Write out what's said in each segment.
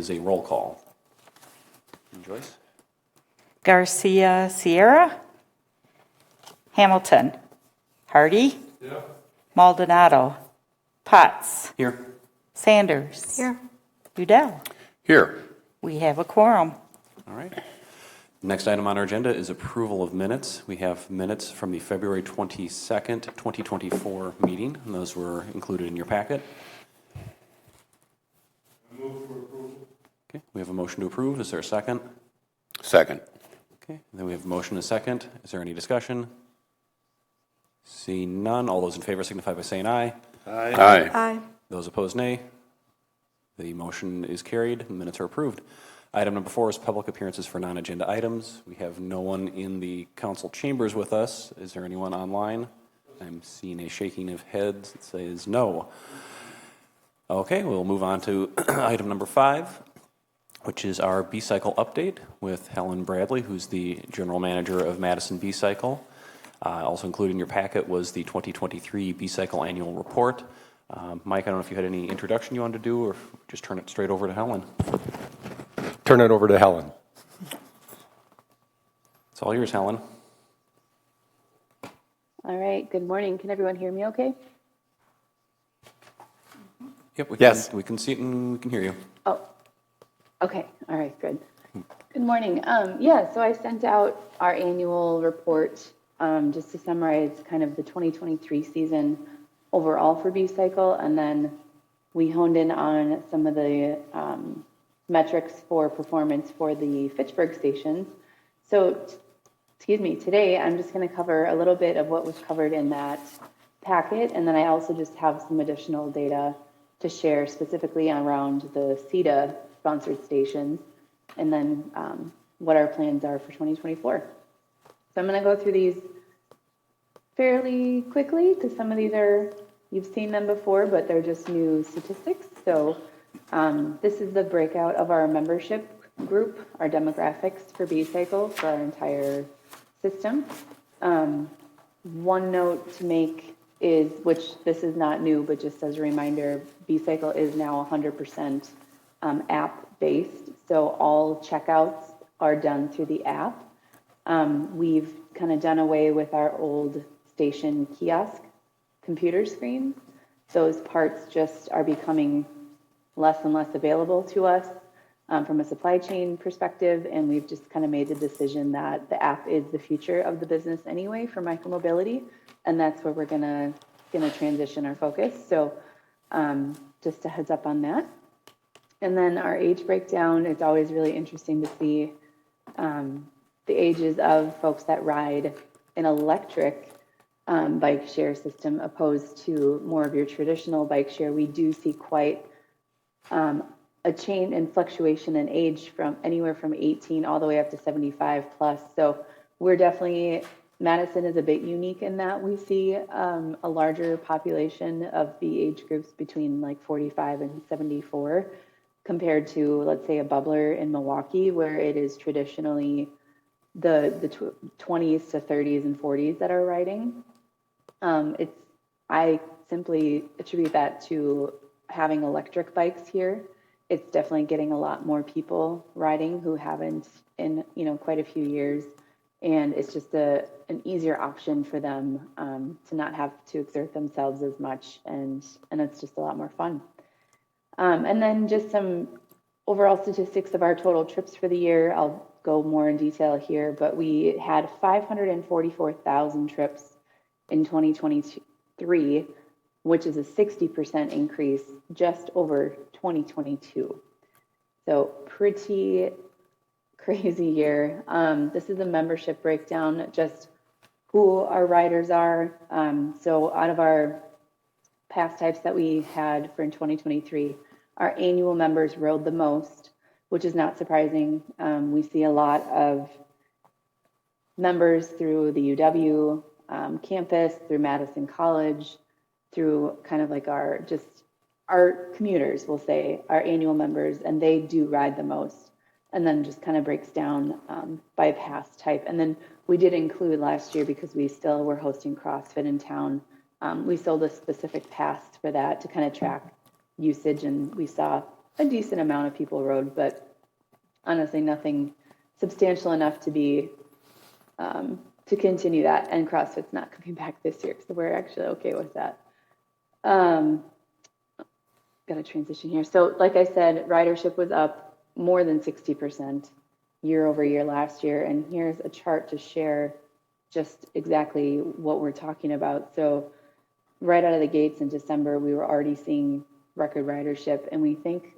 is a roll call. Joyce? Garcia Sierra, Hamilton, Hardy, Yeah. Maldonado, Potts, Here. Sanders. Here. Udell. Here. We have a quorum. All right. Next item on our agenda is approval of minutes. We have minutes from the February 22nd, 2024 meeting, and those were included in your packet. I move for approval. Okay, we have a motion to approve. Is there a second? Second. Okay, then we have a motion and a second. Is there any discussion? Seeing none, all those in favor signify by saying aye. Aye. Aye. Those opposed, nay. The motion is carried. The minutes are approved. Item number 4 is public appearances for non-agenda items. We have no one in the council chambers with us. Is there anyone online? I'm seeing a shaking of heads that says no. Okay, we'll move on to item number 5, which is our B-Cycle update with Helen Bradley, who's the general manager of Madison B-Cycle. Also included in your packet was the 2023 B-Cycle annual report. Mike, I don't know if you had any introduction you wanted to do or just turn it straight over to Helen. Turn it over to Helen. It's all yours, Helen. All right, good morning. Can everyone hear me okay? Yep, Yes. We can see it and we can hear you. Oh, okay. All right, good. Good morning. So I sent out our annual report just to summarize kind of the 2023 season overall for B-Cycle, and then we honed in on some of the metrics for performance for the Fitchburg stations. So, today I'm just going to cover a little bit of what was covered in that packet, and then I also just have some additional data to share specifically around the CETA sponsored stations, and then what our plans are for 2024. So I'm going to go through these fairly quickly because some of these you've seen them before, but they're just new statistics. So this is the breakout of our membership group, our demographics for B-Cycle for our entire system. One note to make is, which this is not new, but just as a reminder, B-Cycle is now 100% app-based. So all checkouts are done through the app. We've kind of done away with our old station kiosk computer screens. Those parts just are becoming less and less available to us from a supply chain perspective, and we've just kind of made the decision that the app is the future of the business anyway for micromobility, and that's where we're gonna transition our focus. So just a heads up on that. And then our age breakdown, it's always really interesting to see the ages of folks that ride an electric bike share system opposed to more of your traditional bike share. We do see quite a change in fluctuation in age from anywhere from 18 all the way up to 75 plus. So we're definitely, Madison is a bit unique in that we see a larger population of the age groups between like 45 and 74 compared to, let's say, a bubbler in Milwaukee, where it is traditionally the 20s to 30s and 40s that are riding. I simply attribute that to having electric bikes here. It's definitely getting a lot more people riding who haven't in quite a few years, and it's just an easier option for them to not have to exert themselves as much, and it's just a lot more fun. And then just some overall statistics of our total trips for the year. I'll go more in detail here, but we had 544,000 trips in 2023, which is a 60% increase just over 2022. So pretty crazy year. This is a membership breakdown, just who our riders are. So out of our pass types that we had for in 2023, our annual members rode the most, which is not surprising. We see a lot of members through the UW campus, through Madison College, through kind of like our commuters, we'll say, our annual members, and they do ride the most. And then just kind of breaks down by pass type. And then we did include last year, because we still were hosting CrossFit in town, we sold a specific pass for that to kind of track usage, and we saw a decent amount of people rode, but honestly, nothing substantial enough to be to continue that. And CrossFit's not coming back this year, so we're actually okay with that. Got to transition here. So, like I said, ridership was up more than 60% year over year last year, and here's a chart to share just exactly what we're talking about. So, right out of the gates in December, we were already seeing record ridership, and we think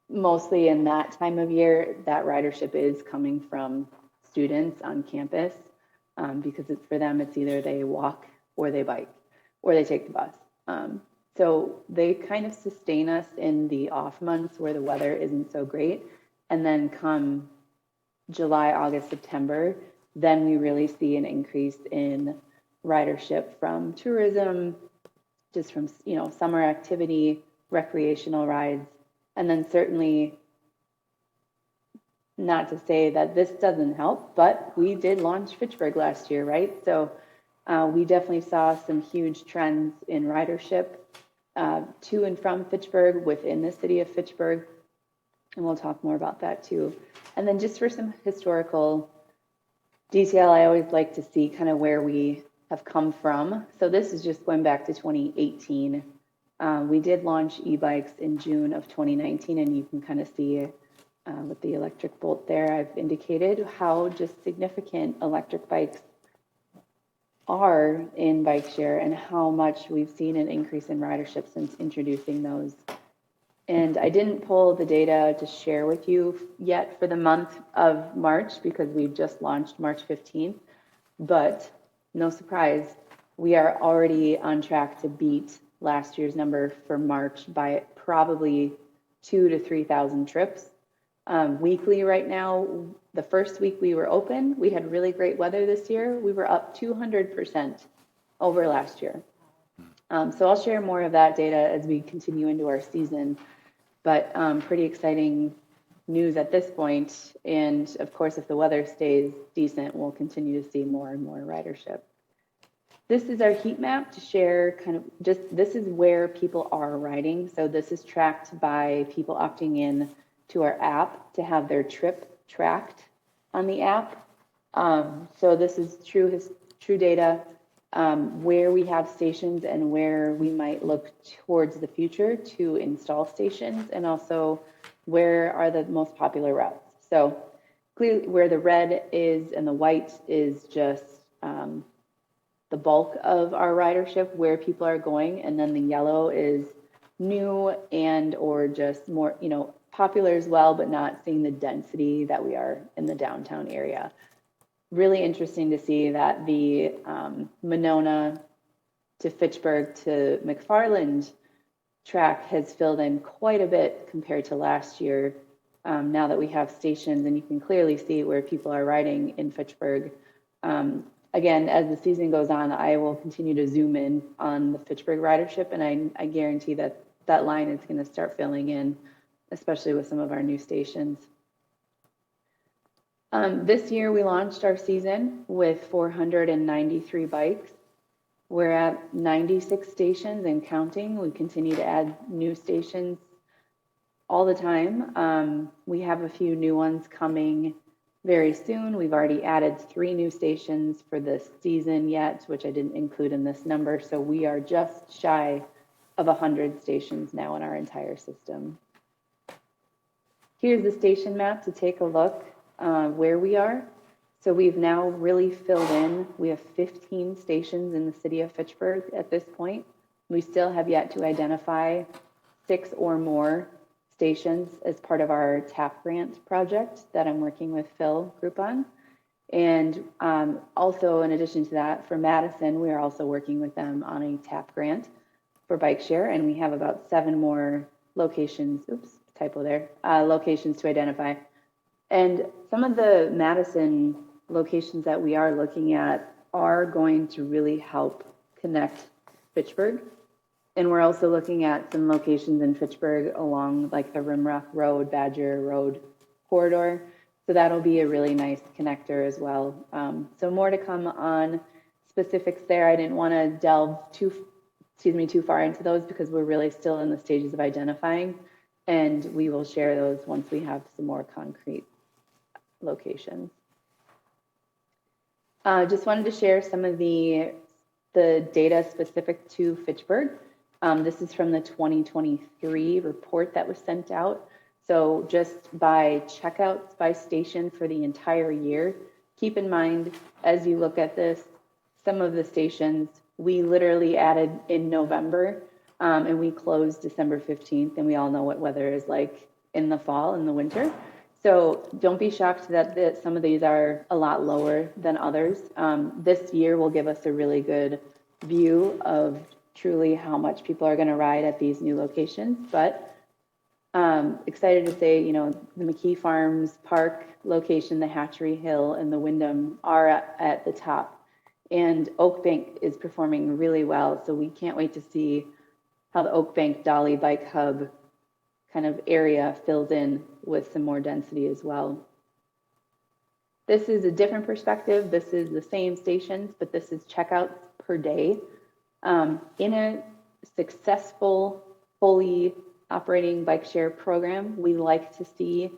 mostly in that time of year, that ridership is coming from students on campus, because it's for them, it's either they walk or they bike or they take the bus. So they kind of sustain us in the off months where the weather isn't so great. And then come July, August, September, then we really see an increase in ridership from tourism, just from, summer activity, recreational rides. And then certainly, not to say that this doesn't help, but we did launch Fitchburg last year, right? So we definitely saw some huge trends in ridership to and from Fitchburg, within the city of Fitchburg. And we'll talk more about that too. And then just for some historical detail, I always like to see kind of where we have come from. So this is just going back to 2018. We did launch e-bikes in June of 2019, and you can kind of see with the electric bolt there, I've indicated how just significant electric bikes are in bike share and how much we've seen an increase in ridership since introducing those. And I didn't pull the data to share with you yet for the month of March because we've just launched March 15th, but no surprise, we are already on track to beat last year's number for March by probably 2,000 to 3,000 trips. Weekly right now, the first week we were open, we had really great weather this year. We were up 200% over last year. So I'll share more of that data as we continue into our season, but pretty exciting news at this point. And of course, if the weather stays decent, we'll continue to see more and more ridership. This is our heat map to share kind of just, this is where people are riding. So this is tracked by people opting in to our app to have their trip tracked on the app. So this is true data, where we have stations and where we might look towards the future to install stations, and also where are the most popular routes. So clearly where the red is and the white is just the bulk of our ridership, where people are going, and then the yellow is new and or just more, popular as well, but not seeing the density that we are in the downtown area. Really interesting to see that the Monona to Fitchburg to McFarland track has filled in quite a bit compared to last year, now that we have stations, and you can clearly see where people are riding in Fitchburg. Again, as the season goes on, I will continue to zoom in on the Fitchburg ridership, and I guarantee that that line is going to start filling in, especially with some of our new stations. This year we launched our season with 493 bikes. We're at 96 stations and counting. We continue to add new stations all the time. We have a few new ones coming very soon. We've already added 3 new stations for this season yet, which I didn't include in this number. So we are just shy of 100 stations now in our entire system. Here's the station map to take a look where we are. So we've now really filled in. We have 15 stations in the city of Fitchburg at this point. We still have yet to identify 6 or more stations as part of our TAP grant project that I'm working with Phil Group on. And also, in addition to that, for Madison, we are also working with them on a TAP grant for bike share, and we have about 7 more locations, typo there, locations to identify. And some of the Madison locations that we are looking at are going to really help connect Fitchburg. And we're also looking at some locations in Fitchburg along like the Rimrock Road, Badger Road corridor. So that'll be a really nice connector as well. So more to come on specifics there. I didn't want to delve too far into those because we're really still in the stages of identifying. And we will share those once we have some more concrete locations. Just wanted to share some of the data specific to Fitchburg. This is from the 2023 report that was sent out. So just by checkouts by station for the entire year, keep in mind as you look at this, some of the stations we literally added in November, and we closed December 15th, and we all know what weather is like in the fall and the winter. So don't be shocked that some of these are a lot lower than others. This year will give us a really good view of truly how much people are going to ride at these new locations. But excited to say, the McKee Farms Park location, the Hatchery Hill, and the Wyndham are at the top. And Oak Bank is performing really well. So we can't wait to see how the Oak Bank Dolly Bike Hub kind of area fills in with some more density as well. This is a different perspective. This is the same stations, but this is checkouts per day. In a successful, fully operating bike share program, we like to see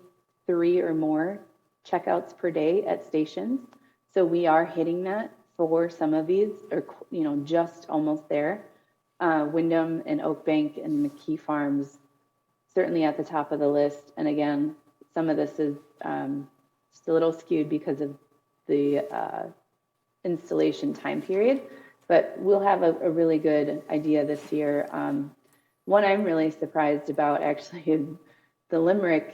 3 or more checkouts per day at stations. So we are hitting that for some of these, or just almost there. Wyndham and Oak Bank and McKee Farms certainly at the top of the list. And again, some of this is just a little skewed because of the installation time period, but we'll have a really good idea this year. One I'm really surprised about actually is the Limerick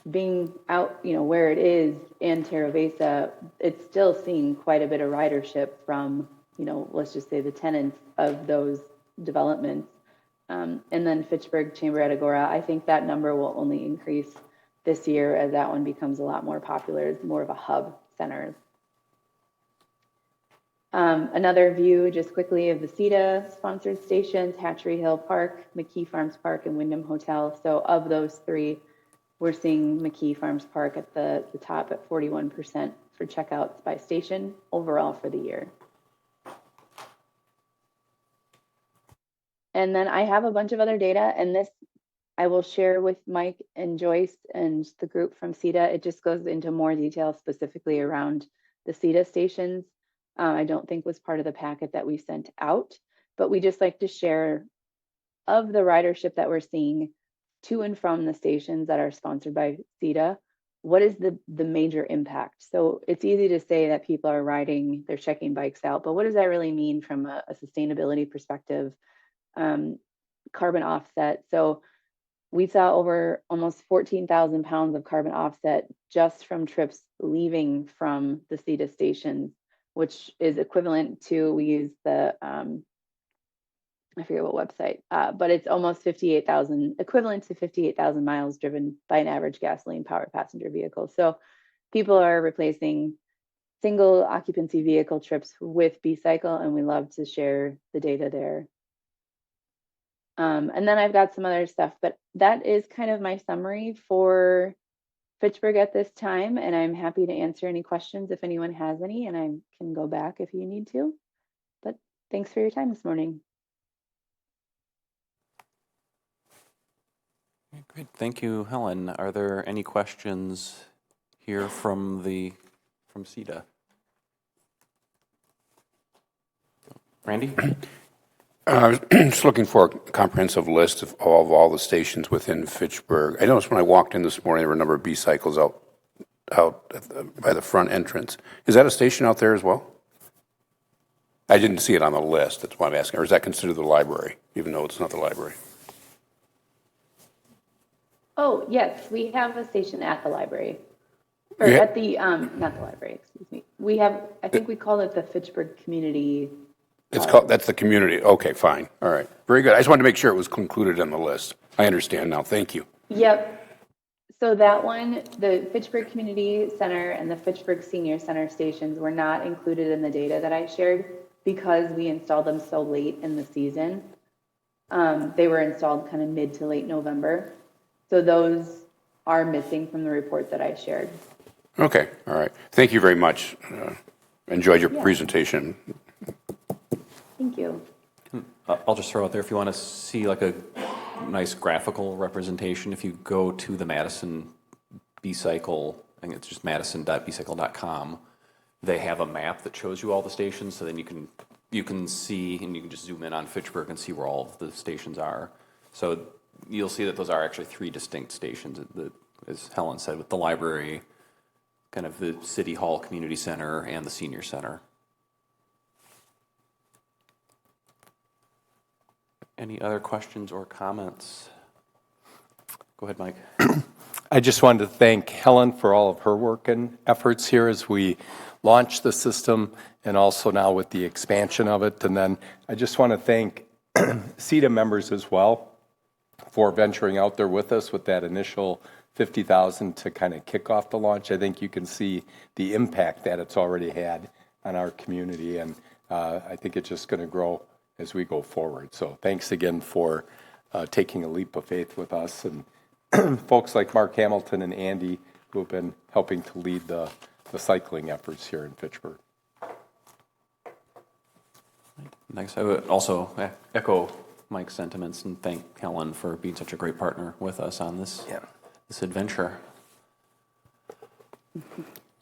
being out, where it is, and Terra Besa. It's still seeing quite a bit of ridership from, let's just say the tenants of those developments. And then Fitchburg, Chamber at Agora, I think that number will only increase this year as that one becomes a lot more popular. It's more of a hub center. Another view just quickly of the CETA sponsored stations, Hatchery Hill Park, McKee Farms Park, and Wyndham Hotel. So of those 3, we're seeing McKee Farms Park at the top at 41% for checkouts by station overall for the year. And then I have a bunch of other data, and this I will share with Mike and Joyce and the group from CETA. It just goes into more detail specifically around the CETA stations. I don't think was part of the packet that we sent out, but we just like to share of the ridership that we're seeing to and from the stations that are sponsored by CETA. What is the major impact? So it's easy to say that people are riding, they're checking bikes out, but what does that really mean from a sustainability perspective? Carbon offset. So we saw over almost 14,000 pounds of carbon offset just from trips leaving from the CETA stations, which is equivalent to, we use the, I forget what website, but it's almost 58,000, equivalent to 58,000 miles driven by an average gasoline powered passenger vehicle. So people are replacing single occupancy vehicle trips with B-Cycle, and we love to share the data there. And then I've got some other stuff, but that is kind of my summary for Fitchburg at this time, and I'm happy to answer any questions if anyone has any, and I can go back if you need to. But thanks for your time this morning. Great, thank you, Helen. Are there any questions here from CETA? Randy? I was just looking for a comprehensive list of all the stations within Fitchburg. I noticed when I walked in this morning, there were a number of B-Cycles out by the front entrance. Is that a station out there as well? I didn't see it on the list. That's why I'm asking. Or is that considered the library, even though it's not the library? Oh, yes, we have a station at the library. Or Yeah. at the, not the library, excuse me. We have, I think we call it the Fitchburg Community. That's the community. Okay, fine. All right. Very good. I just wanted to make sure it was included on the list. I understand now. Thank you. Yep. So that one, the Fitchburg Community Center and the Fitchburg Senior Center stations were not included in the data that I shared because we installed them so late in the season. They were installed kind of mid to late November. So those are missing from the report that I shared. Okay. All right. Thank you very much. Enjoyed your presentation. Thank you. I'll just throw out there, if you want to see like a nice graphical representation. If you go to the Madison B-Cycle, I think it's just madison.bcycle.com, they have a map that shows you all the stations, so then you can see, and you can just zoom in on Fitchburg and see where all of the stations are. So you'll see that those are actually 3 distinct stations, as Helen said, with the library, kind of the City Hall Community Center, and the Senior Center. Any other questions or comments? Go ahead, Mike. I just wanted to thank Helen for all of her work and efforts here as we launch the system and also now with the expansion of it. And then I just want to thank CETA members as well for venturing out there with us with that initial 50,000 to kind of kick off the launch. I think you can see the impact that it's already had on our community, and I think it's just going to grow as we go forward. So thanks again for taking a leap of faith with us, and folks like Mark Hamilton and Andy who have been helping to lead the cycling efforts here in Fitchburg. Next, I would also echo Mike's sentiments and thank Helen for being such a great partner with us on this adventure.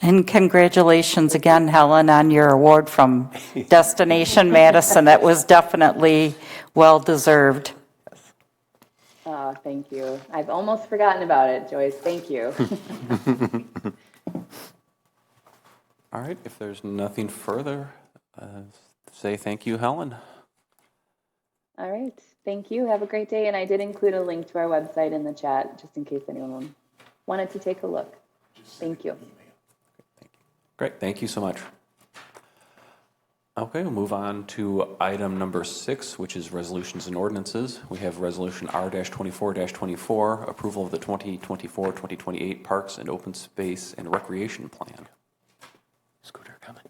And congratulations again, Helen, on your award from Destination Madison. That was definitely well-deserved. Thank you. I've almost forgotten about it, Joyce. Thank you. All right, if there's nothing further, say thank you, Helen. All right. Thank you. Have a great day. And I did include a link to our website in the chat, just in case anyone wanted to take a look. Thank you. Great, thank you so much. Okay, we'll move on to item number 6, which is resolutions and ordinances. We have resolution R-24-24, approval of the 2024-2028 Parks and Open Space and Recreation Plan. Scooter coming.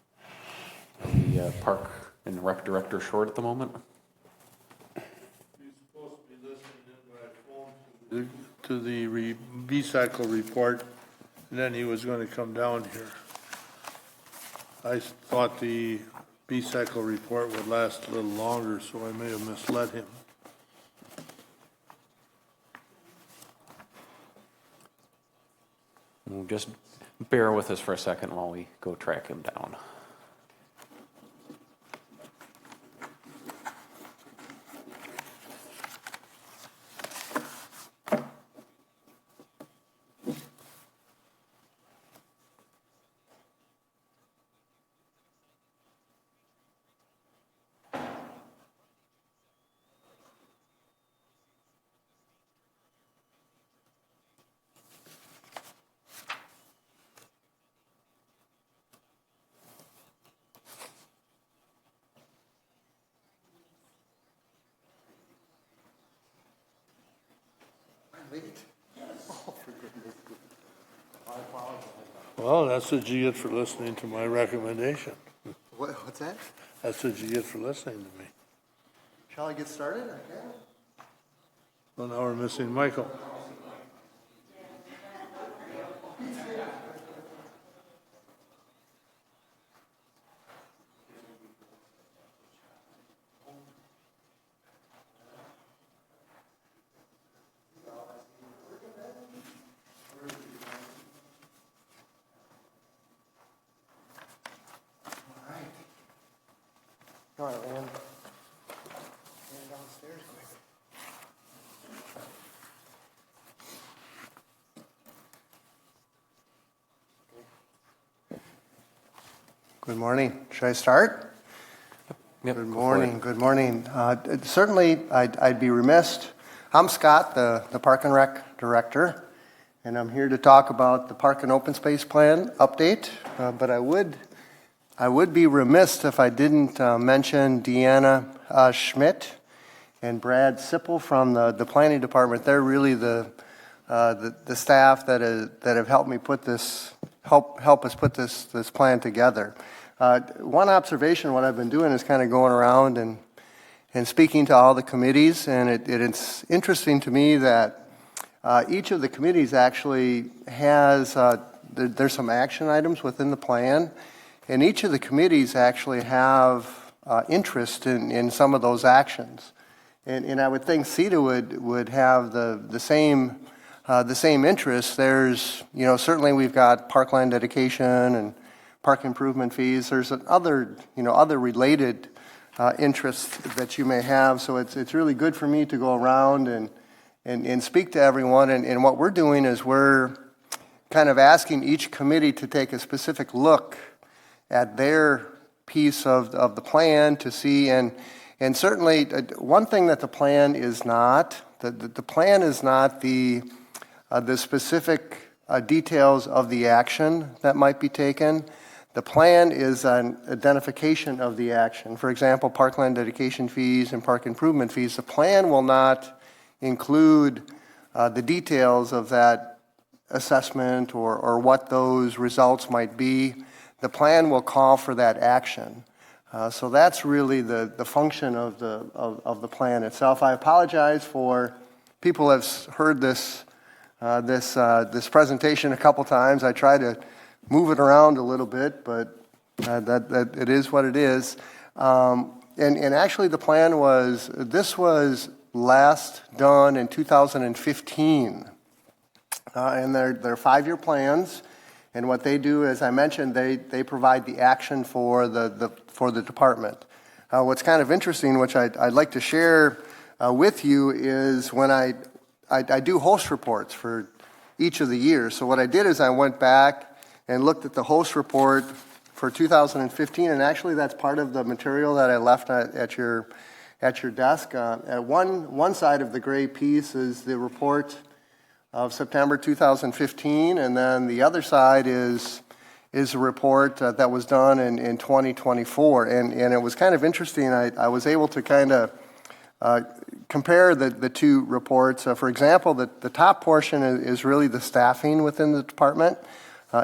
The Park and Rec Director short at the moment. He's supposed to be listening in by phone to the B-Cycle report, and then he was going to come down here. I thought the B-Cycle report would last a little longer, so I may have misled him. Just bear with us for a second while we go track him down. Well, that's what you get for listening to my recommendation. What's that? That's what you get for listening to me. Shall I get started? I can. Well, now we're missing Michael. All right, Ann. Ann downstairs quick. Good morning. Should I start? Yep, Good go for morning. it. Good morning. Certainly, I'd be remiss. I'm Scott, the Park and Rec Director, and I'm here to talk about the Park and Open Space Plan update. But I would be remiss if I didn't mention Deanna Schmidt and Brad Sipple from the Planning Department. They're really the staff that have helped me put this help us put this plan together. One observation, what I've been doing is kind of going around and speaking to all the committees, and it's interesting to me that each of the committees actually has there's some action items within the plan. And each of the committees actually have interest in some of those actions. And I would think CETA would have the same interests. There's, certainly we've got parkland dedication and park improvement fees. There's other related interests that you may have. So it's really good for me to go around and speak to everyone. And what we're doing is we're kind of asking each committee to take a specific look at their piece of the plan to see. And certainly, one thing that the plan is not, the plan is not the specific details of the action that might be taken. The plan is an identification of the action. For example, parkland dedication fees and park improvement fees. The plan will not include the details of that assessment or what those results might be. The plan will call for that action. So that's really the function of the plan itself. I apologize for people who have heard this presentation a couple times. I try to move it around a little bit, but that it is what it is. And actually the plan was last done in 2015. And they're 5-year plans. And what they do, as I mentioned, they provide the action for the department. What's kind of interesting, which I'd like to share with you, is when I do host reports for each of the years. So what I did is I went back and looked at the host report for 2015, and actually that's part of the material that I left at your desk. At one side of the gray piece is the report of September 2015, and then the other side is a report that was done in 2024. And it was kind of interesting. I was able to kind of compare the two reports. For example, the top portion is really the staffing within the department.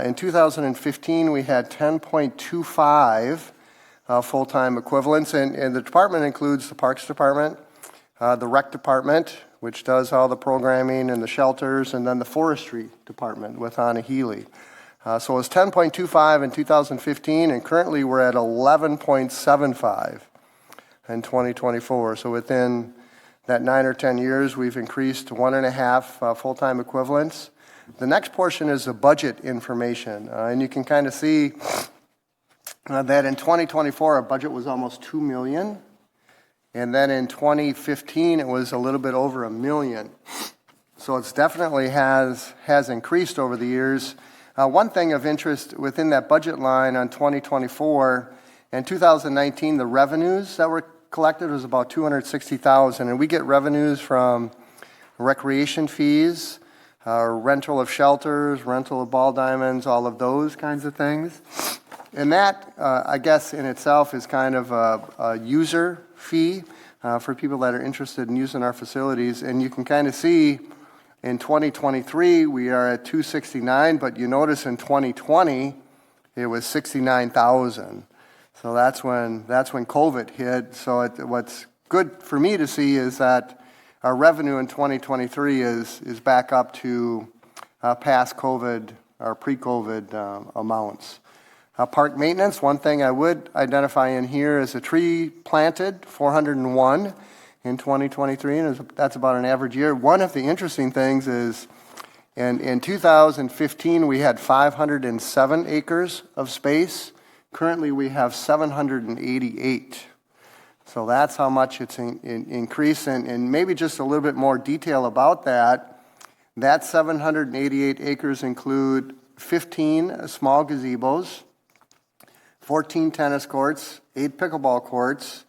In 2015, we had 10.25 full-time equivalents, and the department includes the Parks Department, the Rec Department, which does all the programming and the shelters, and then the Forestry Department with Anna Healy. So it was 10.25 in 2015, and currently we're at 11.75 in 2024. So within that 9 or 10 years, we've increased 1.5 full-time equivalents. The next portion is the budget information, and you can kind of see that in 2024, our budget was almost $2 million. And then in 2015, it was a little bit over $1 million. So it's definitely has increased over the years. One thing of interest within that budget line on 2024, in 2019, the revenues that were collected was about $260,000. And we get revenues from recreation fees, rental of shelters, rental of ball diamonds, all of those kinds of things. And that, I guess, in itself is kind of a user fee for people that are interested in using our facilities. And you can kind of see in 2023, we are at $269, but you notice in 2020, it was $69,000. So that's when COVID hit. So what's good for me to see is that our revenue in 2023 is back up to past COVID or pre-COVID amounts. Park maintenance, one thing I would identify in here is a tree planted, 401 in 2023, and that's about an average year. One of the interesting things is in 2015, we had 507 acres of space. Currently, we have 788. So that's how much it's increased. And maybe just a little bit more detail about that. That 788 acres include 15 small gazebos, 14 tennis courts, 8 pickleball courts,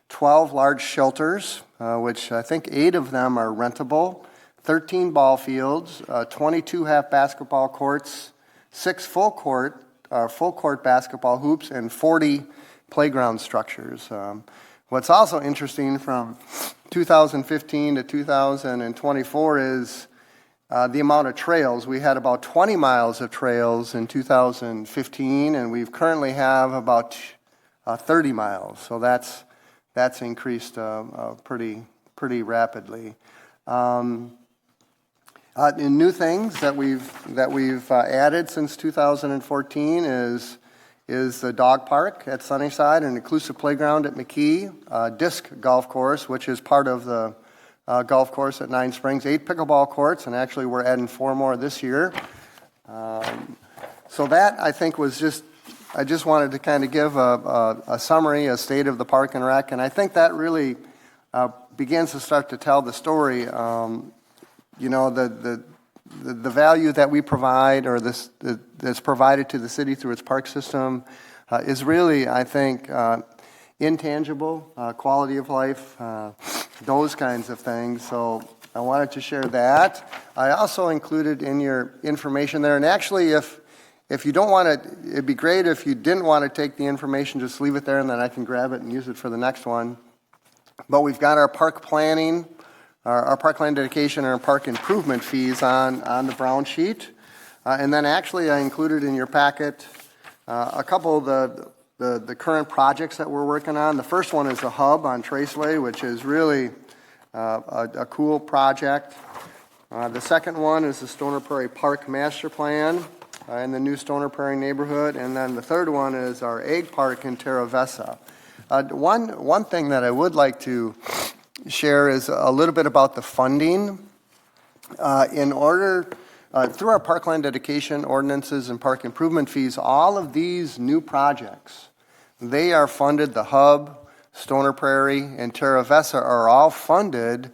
12 large shelters, which I think 8 of them are rentable, 13 ball fields, 22 half basketball courts, 6 full court basketball hoops, and 40 playground structures. What's also interesting from 2015 to 2024 is the amount of trails. We had about 20 miles of trails in 2015, and we currently have about 30 miles. So that's increased pretty rapidly. And new things that we've added since 2014 is is the dog park at Sunnyside, an inclusive playground at McKee, disc golf course, which is part of the golf course at Nine Springs, 8 pickleball courts, and actually we're adding 4 more this year. So that, I think, was I just wanted to kind of give a summary, a state of the Park and Rec, and I think that really begins to start to tell the story. You know, the value that we provide, or that's provided to the city through its park system, is really, I think, intangible, quality of life, those kinds of things. So I wanted to share that. I also included in your information there, and actually if you don't want to, it'd be great if you didn't want to take the information, just leave it there and then I can grab it and use it for the next one. But we've got our park planning, our parkland dedication and our park improvement fees on the brown sheet. And then actually I included in your packet a couple of the current projects that we're working on. The first one is the hub on Traceway, which is really a cool project. The second one is the Stoner Prairie Park Master Plan in the new Stoner Prairie neighborhood. And then the third one is our Egg Park in Terra Vesa. One thing that I would like to share is a little bit about the funding. Through our parkland dedication ordinances and park improvement fees, all of these new projects, they are funded. The hub, Stoner Prairie, and Terra Vesa are all funded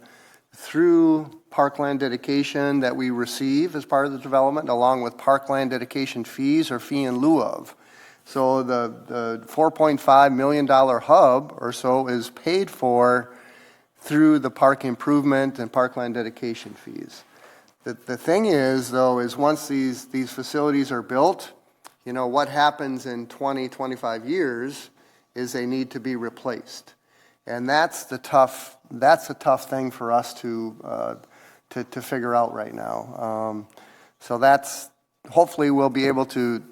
through parkland dedication that we receive as part of the development, along with parkland dedication fees or fee in lieu of. So the $4.5 million hub or so is paid for through the park improvement and parkland dedication fees. The thing is, though, is once these facilities are built, you know, what happens in 20, 25 years is they need to be replaced. And that's a tough thing for us to figure out right now. So that's, hopefully we'll be able to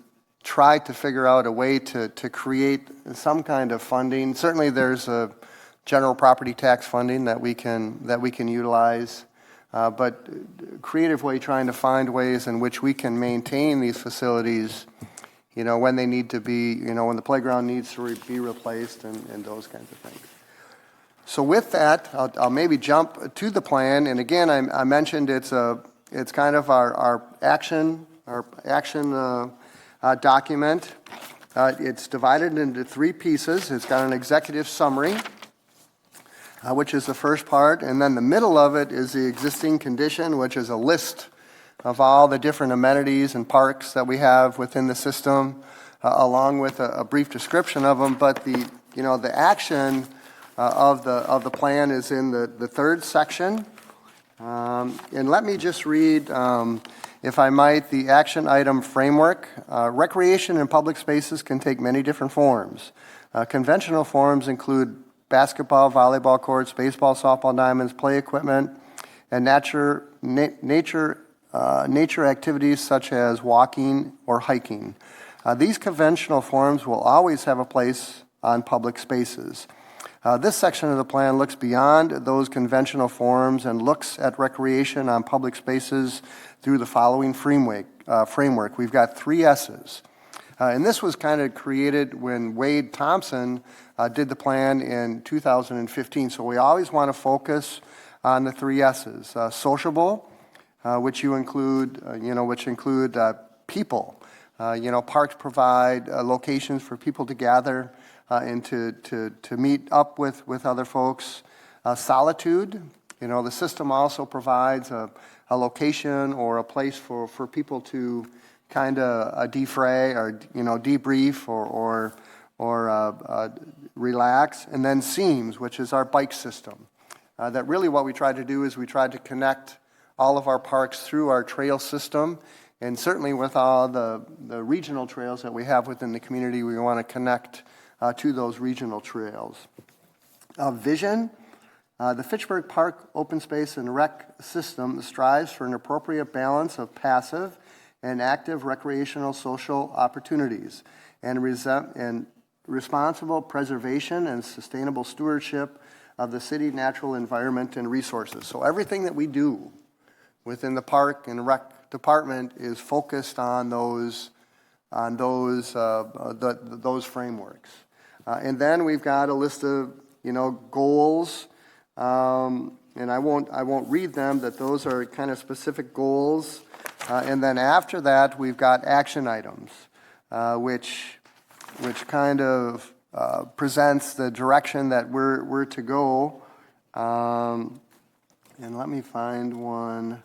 try to figure out a way to create some kind of funding. Certainly there's a general property tax funding that we can utilize, but creative way trying to find ways in which we can maintain these facilities, you know, when they need to be, you know, when the playground needs to be replaced and those kinds of things. So with that, I'll maybe jump to the plan. And again, I mentioned it's kind of our action document. It's divided into 3 pieces. It's got an executive summary, which is the first part, and then the middle of it is the existing condition, which is a list of all the different amenities and parks that we have within the system, along with a brief description of them. But the action of the plan is in the third section. And let me just read, if I might, the action item framework. Recreation in public spaces can take many different forms. Conventional forms include basketball, volleyball courts, baseball, softball diamonds, play equipment, and nature activities such as walking or hiking. These conventional forms will always have a place on public spaces. This section of the plan looks beyond those conventional forms and looks at recreation on public spaces through the following framework. We've got 3 S's. And this was kind of created when Wade Thompson did the plan in 2015. So we always want to focus on the 3 S's. Sociable, which include people. Parks provide locations for people to gather and to meet up with other folks. Solitude, the system also provides a location or a place for people to kind of defray or debrief or relax. And then Seams, which is our bike system. That really what we tried to do is we tried to connect all of our parks through our trail system, and certainly with all the regional trails that we have within the community, we want to connect to those regional trails. Vision. The Fitchburg Park Open Space and Rec System strives for an appropriate balance of passive and active recreational social opportunities and responsible preservation and sustainable stewardship of the city natural environment and resources. So everything that we do within the Park and Rec Department is focused on those those frameworks. And then we've got a list of, goals, and I won't read them, that those are kind of specific goals. And then after that, we've got action items, which kind of presents the direction that we're to go. And let me find one.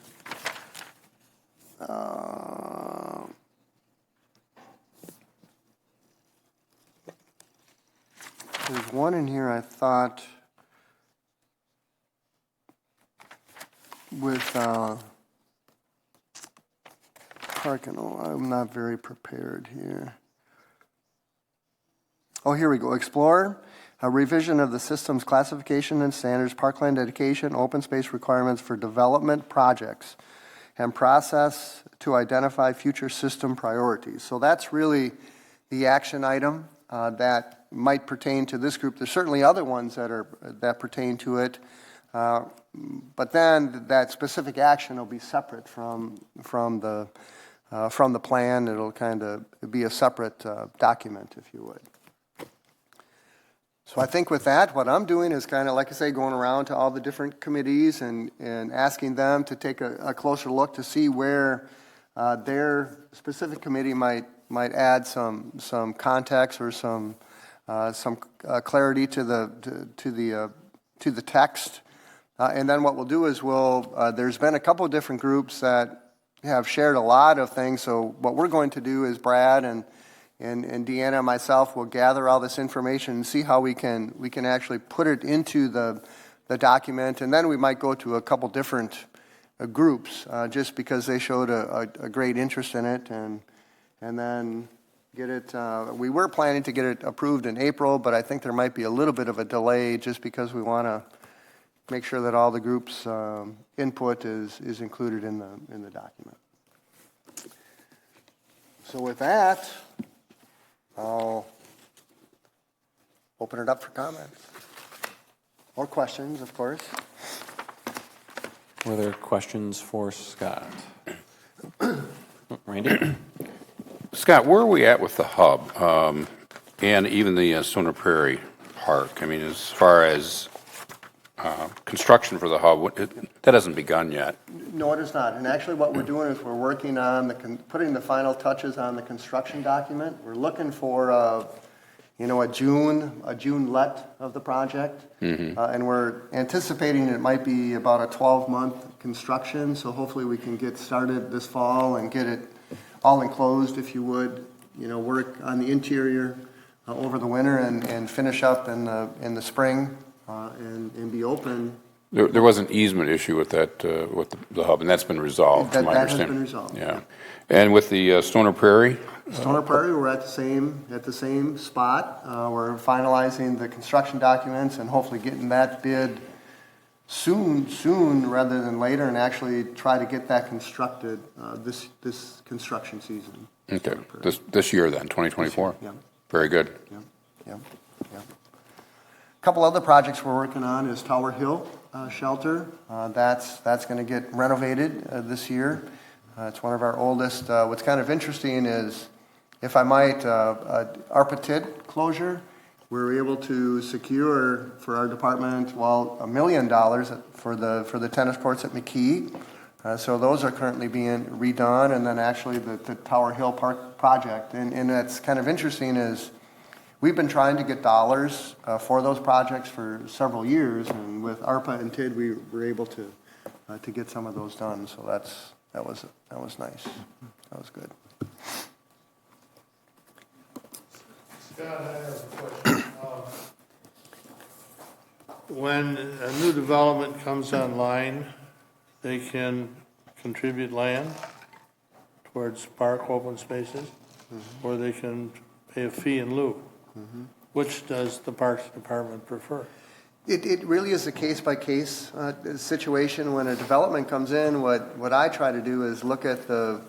There's one in here I thought with parking. Oh, I'm not very prepared here. Oh, here we go. Explore a revision of the system's classification and standards, parkland dedication, open space requirements for development projects, and process to identify future system priorities. So that's really the action item that might pertain to this group. There's certainly other ones that pertain to it, but then that specific action will be separate from the plan. It'll kind of be a separate document, if you would. So I think with that, what I'm doing is kind of, like I say, going around to all the different committees and asking them to take a closer look to see where their specific committee might add some context or some clarity to the text. And then what we'll do is there's been a couple of different groups that have shared a lot of things. So what we're going to do is Brad and Deanna and myself will gather all this information and see how we can actually put it into the document, and then we might go to a couple different groups just because they showed a great interest in it, and then get it. We were planning to get it approved in April, but I think there might be a little bit of a delay just because we want to make sure that all the groups' input is included in the document. So with that, I'll open it up for comments or questions, of course. Were there questions for Scott? Randy? Scott, where are we at with the hub and even the Stoner Prairie Park? I mean, as far as construction for the hub, that hasn't begun yet. No, it is not. And actually what we're doing is we're working on putting the final touches on the construction document. We're looking for a June let of the project. Mm-hmm. And we're anticipating it might be about a 12-month construction. So hopefully we can get started this fall and get it all enclosed, if you would, work on the interior over the winter and finish up in the spring and be open. There was an easement issue with that, with the hub, and that's been resolved, from my That has understanding. been resolved. Yeah. And with the Stoner Prairie? Stoner Prairie, we're at the same spot. We're finalizing the construction documents and hopefully getting that bid soon rather than later, and actually try to get that constructed this construction season. Okay. This year then, 2024? Yeah. Very good. Yeah. A couple other projects we're working on is Tower Hill Shelter. That's going to get renovated this year. It's one of our oldest. What's kind of interesting is, if I might, ARPA TID closure. We were able to secure for our department, $1 million for the tennis courts at McKee. So those are currently being redone, and then actually the Tower Hill Park project. And that's kind of interesting is we've been trying to get dollars for those projects for several years, and with ARPA and TID we were able to get some of those done. So that was nice. That was good. Scott, I have a question. When a new development comes online, they can contribute land towards park open spaces, or they can pay a fee in lieu. Which does the Parks Department prefer? It really is a case-by-case situation. When a development comes in, what I try to do is look at the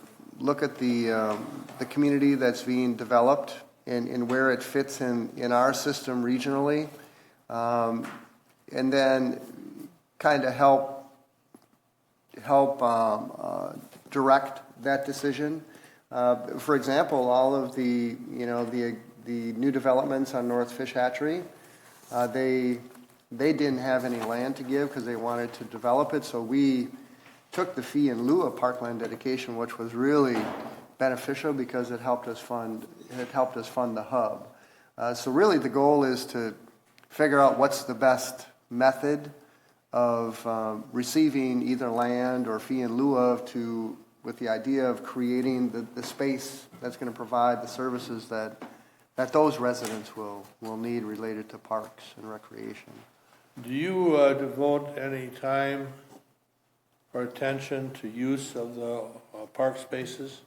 community that's being developed and where it fits in our system regionally, and then kind of help direct that decision. For example, all of the, the new developments on North Fish Hatchery, they didn't have any land to give because they wanted to develop it, so we took the fee in lieu of parkland dedication, which was really beneficial because it helped us fund the hub. So really the goal is to figure out what's the best method of receiving either land or fee in lieu of with the idea of creating the space that's going to provide the services that those residents will need related to parks and recreation. Do you devote any time or attention to use of the park spaces?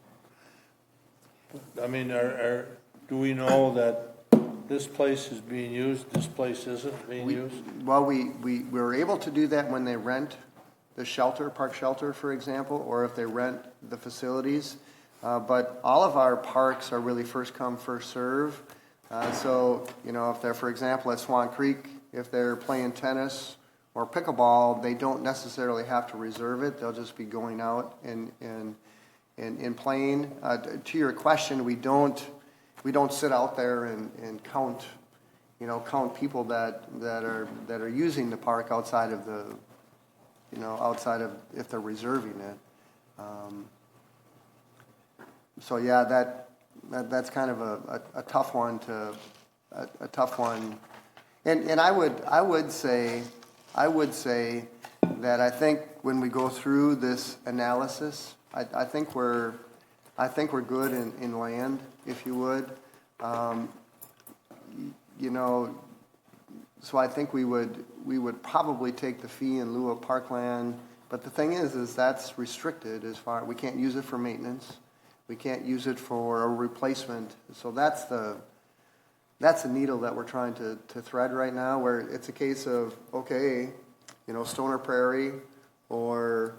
I mean, do we know that this place is being used, this place isn't being used? Well, we were able to do that when they rent the shelter, park shelter, for example, or if they rent the facilities. But all of our parks are really first come, first serve. So, if they're, for example, at Swan Creek, if they're playing tennis or pickleball, they don't necessarily have to reserve it. They'll just be going out and playing. To your question, we don't sit out there and count, count people that are using the park outside of the, outside of if they're reserving it. So yeah, that's kind of a tough one a tough one. And I would say that I think when we go through this analysis, I think we're good in land, if you would. So I think we would probably take the fee in lieu of parkland. But the thing is that's restricted as far, we can't use it for maintenance. We can't use it for a replacement. So that's the needle that we're trying to thread right now, where it's a case of, okay, Stoner Prairie or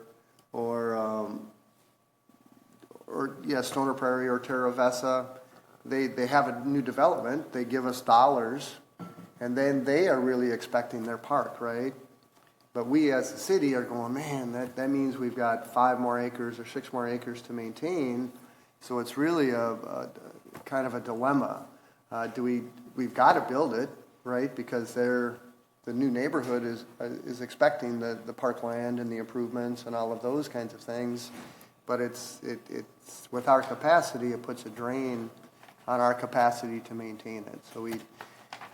Stoner Prairie or Terra Vesa, they have a new development, they give us dollars, and then they are really expecting their park, right? But we as a city are going, man, that means we've got 5 more acres or 6 more acres to maintain. So it's really a kind of a dilemma. We've got to build it, right? Because the new neighborhood is expecting the parkland and the improvements and all of those kinds of things. But it's with our capacity, it puts a drain on our capacity to maintain it.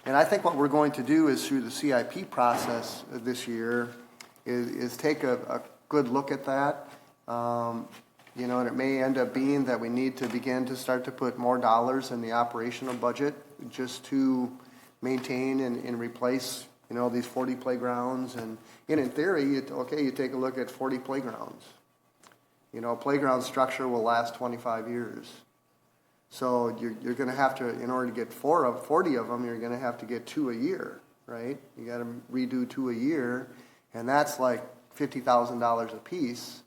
And I think what we're going to do is through the CIP process this year is take a good look at that. And it may end up being that we need to begin to start to put more dollars in the operational budget just to maintain and replace, these 40 playgrounds. And in theory, you take a look at 40 playgrounds. A playground structure will last 25 years. So you're going to have to, in order to get 40 of them, you're going to have to get 2 a year, right? You got to redo 2 a year, and that's like $50,000 a piece.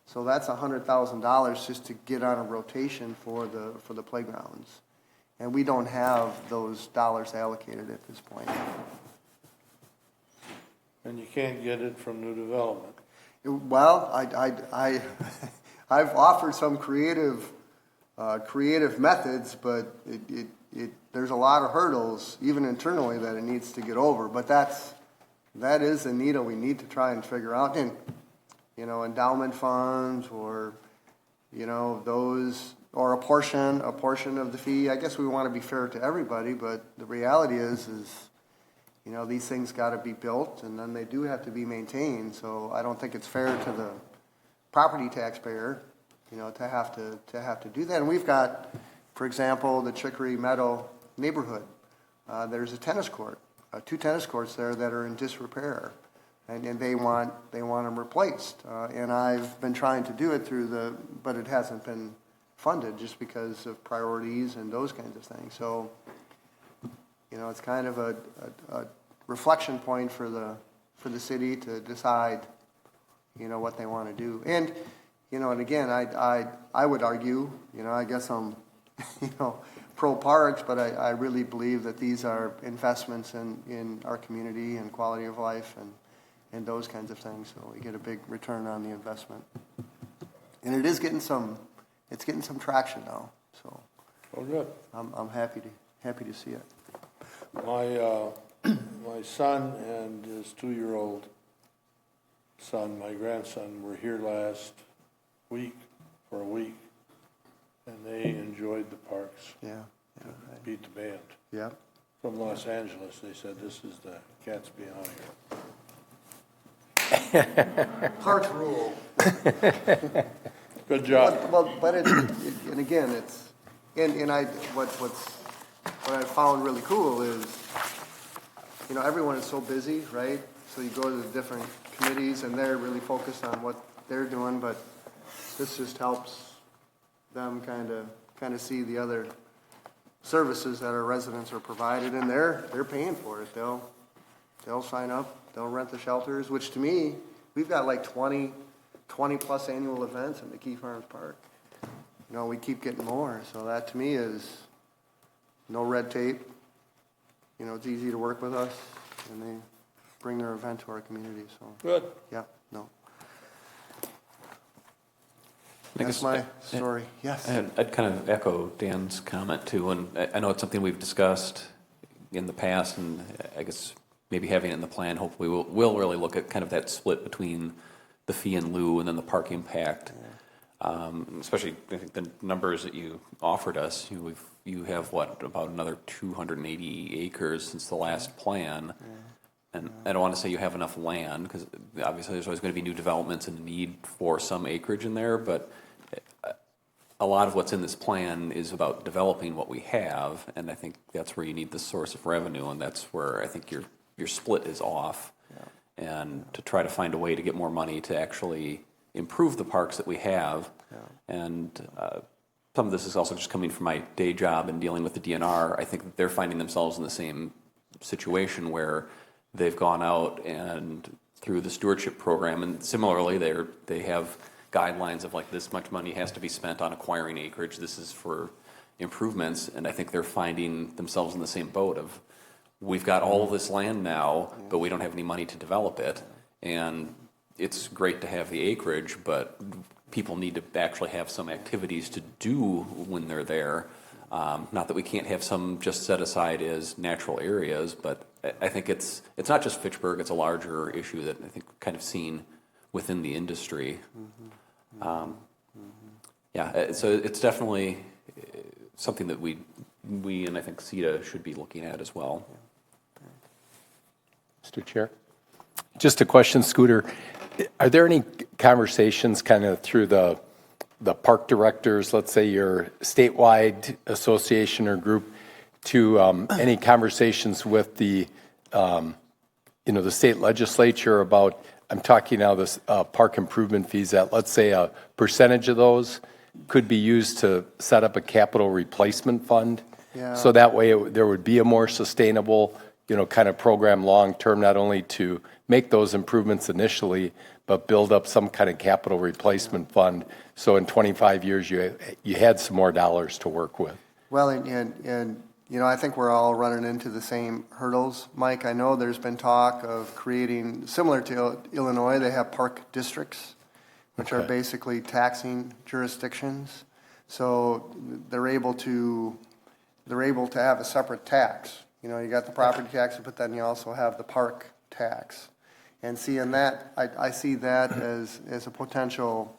So that's $100,000 just to get on a rotation for the playgrounds. And we don't have those dollars allocated at this point. And you can't get it from new development. Well, I've offered some creative methods, but there's a lot of hurdles, even internally, that it needs to get over. But that is a needle we need to try and figure out. And endowment funds or, those, or a portion of the fee. I guess we want to be fair to everybody, but the reality is these things got to be built and then they do have to be maintained. So I don't think it's fair to the property taxpayer, to have to do that. And we've got, for example, the Chicory Meadow neighborhood. There's a tennis court, 2 tennis courts there that are in disrepair. And they want them replaced. And I've been trying to do it but it hasn't been funded just because of priorities and those kinds of things. So, it's kind of a reflection point for the city to decide, what they want to do. And, and again, I would argue, I guess I'm, pro parks, but I really believe that these are investments in our community and quality of life and those kinds of things, so we get a big return on the investment. And it is getting some it's getting some traction now, so Oh, good. I'm happy to see it. My son and his 2-year-old son, my grandson, were here last week for a week, and they enjoyed the parks. Yeah, Beat the band. yeah. From Los Angeles, they said, this is the cat's beyond here. Parks rule. Good job. Well, but and again, what I found really cool is, everyone is so busy, right? So you go to the different committees and they're really focused on what they're doing, but this just helps them kind of see the other services that our residents are provided, and they're paying for it. They'll sign up, they'll rent the shelters, which to me, we've got like 20 plus annual events in McKee Farms Park. We keep getting more, so that to me is no red tape. It's easy to work with us, and they bring their event to our community, so, Good. yeah, no. I That's guess my story, yes. I'd kind of echo Dan's comment too, and I know it's something we've discussed in the past, and I guess maybe having it in the plan, hopefully we'll really look at kind of that split between the fee and lieu and then the park impact. Especially, I think the numbers that you offered us, you have about another 280 acres since the last plan. And I don't want to say you have enough land, because obviously there's always going to be new developments and need for some acreage in there, but a lot of what's in this plan is about developing what we have, and I think that's where you need the source of revenue, and that's where I think your split is off. And to try to find a way to get more money to actually improve the parks that we have. And some of this is also just coming from my day job and dealing with the DNR. I think that they're finding themselves in the same situation where they've gone out and through the stewardship program, and similarly they have guidelines of like this much money has to be spent on acquiring acreage, this is for improvements, and I think they're finding themselves in the same boat of, we've got all of this land now, but we don't have any money to develop it, and it's great to have the acreage, but people need to actually have some activities to do when they're there. Not that we can't have some just set aside as natural areas, but I think it's not just Fitchburg, it's a larger issue that I think kind of seen within the industry. So it's definitely something that we and I think CETA should be looking at as well. Mr. Chair. Just a question, Scooter. Are there any conversations kind of through the park directors, let's say your statewide association or group, to any conversations with the state legislature about, I'm talking now this park improvement fees, that let's say a percentage of those could be used to set up a capital replacement fund? Yeah. So that way there would be a more sustainable kind of program long-term, not only to make those improvements initially, but build up some kind of capital replacement fund. So in 25 years, you had some more dollars to work with. Well, and I think we're all running into the same hurdles, Mike. I know there's been talk of creating, similar to Illinois, they have park districts, which are basically taxing jurisdictions. So they're able to have a separate tax. You got the property tax, but then you also have the park tax. And seeing that, I see that as a potential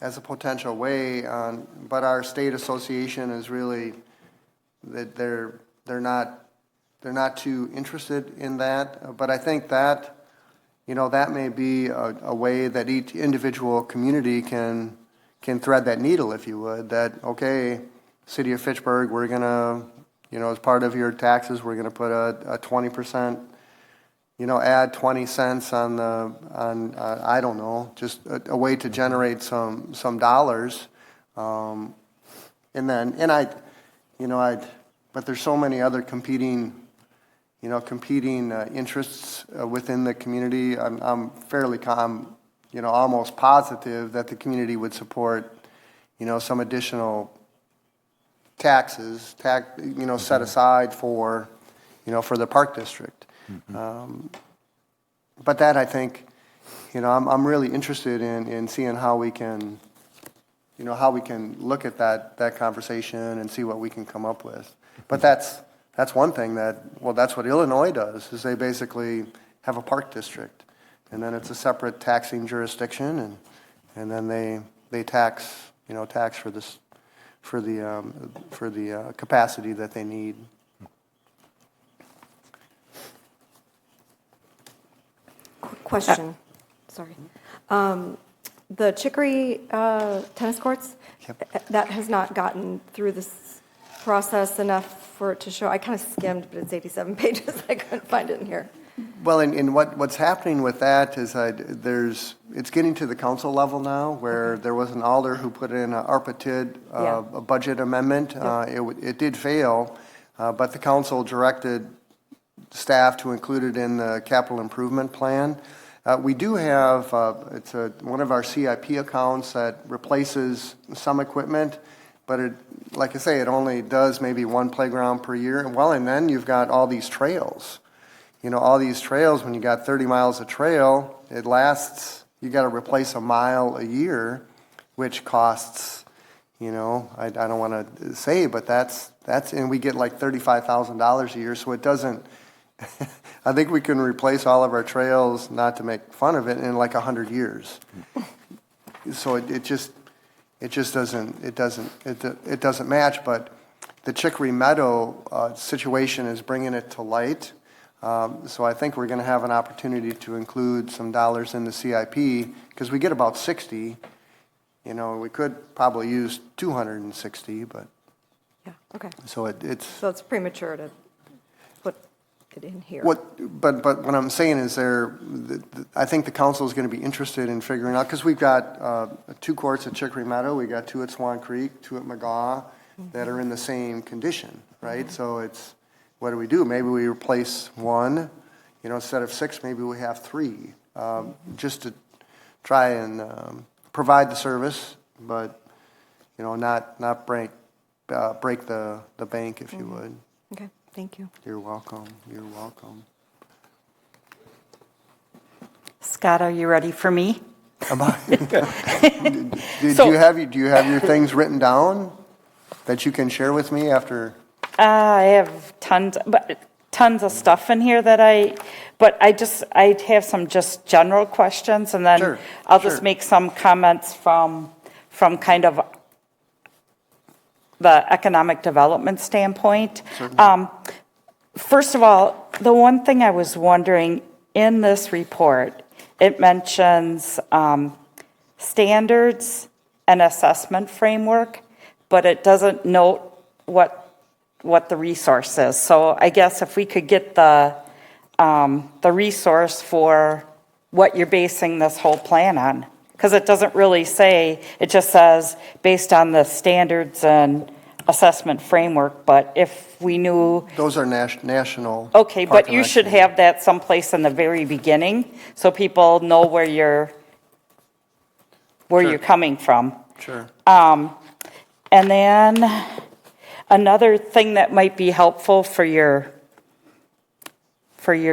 way on, but our state association is really, that they're not too interested in that. But I think that, that may be a way that each individual community can thread that needle, if you would, that, okay, City of Fitchburg, we're gonna, as part of your taxes, we're gonna put a 20%, add 20 cents on I don't know, just a way to generate some dollars. But there's so many other competing interests within the community. I'm almost positive that the community would support, some additional taxes, set aside for the park district. But that, I think, I'm really interested in seeing how we can, how we can look at that conversation and see what we can come up with. But that's one thing that's what Illinois does, is they basically have a park district. And then it's a separate taxing jurisdiction, and then they tax, tax for this, for the capacity that they need. Quick question, sorry. The Chicory tennis courts, that has not gotten through this process enough for it to show. I kind of skimmed, but it's 87 pages. I couldn't find it in here. Well, and what's happening with that is it's getting to the council level now, where there was an alder who put in a ARPA TID, a budget amendment. It did fail, but the council directed staff to include it in the capital improvement plan. We do have, it's one of our CIP accounts that replaces some equipment, but like I say, it only does maybe one playground per year. And then you've got all these trails. All these trails, when you got 30 miles of trail, it lasts, you got to replace a mile a year, which costs, I don't want to say, but that's, and we get like $35,000 a year, so it doesn't, I think we can replace all of our trails, not to make fun of it, in like 100 years. So it just doesn't match, but the Chicory Meadow situation is bringing it to light. So I think we're going to have an opportunity to include some dollars in the CIP, because we get about 60. We could probably use 260, but. Yeah, okay. So it's. So it's premature to put it in here. But what I'm saying is I think the council is going to be interested in figuring out, because we've got 2 courts at Chicory Meadow, we got 2 at Swan Creek, 2 at McGaw, that are in the same condition, right? So it's. What do? Maybe we replace 1, instead of 6, maybe we have 3, just to try and provide the service, but, not break the bank, if you would. Okay, thank you. You're welcome. You're welcome. Scott, are you ready for me? Do you have your things written down that you can share with me after? I have tons of stuff in here but I have some just general questions, and then Sure, I'll just make some comments from kind of the economic development standpoint. First of all, the one thing I was wondering, in this report, it mentions standards and assessment framework, but it doesn't note what the resource is. So I guess if we could get the resource for what you're basing this whole plan on, because it doesn't really say, it just says based on the standards and assessment framework, but if we knew. Those are national. Okay, Park but and you Rec should have that someplace in the very beginning, so people know where you're coming from. Sure. And then another thing that might be helpful for your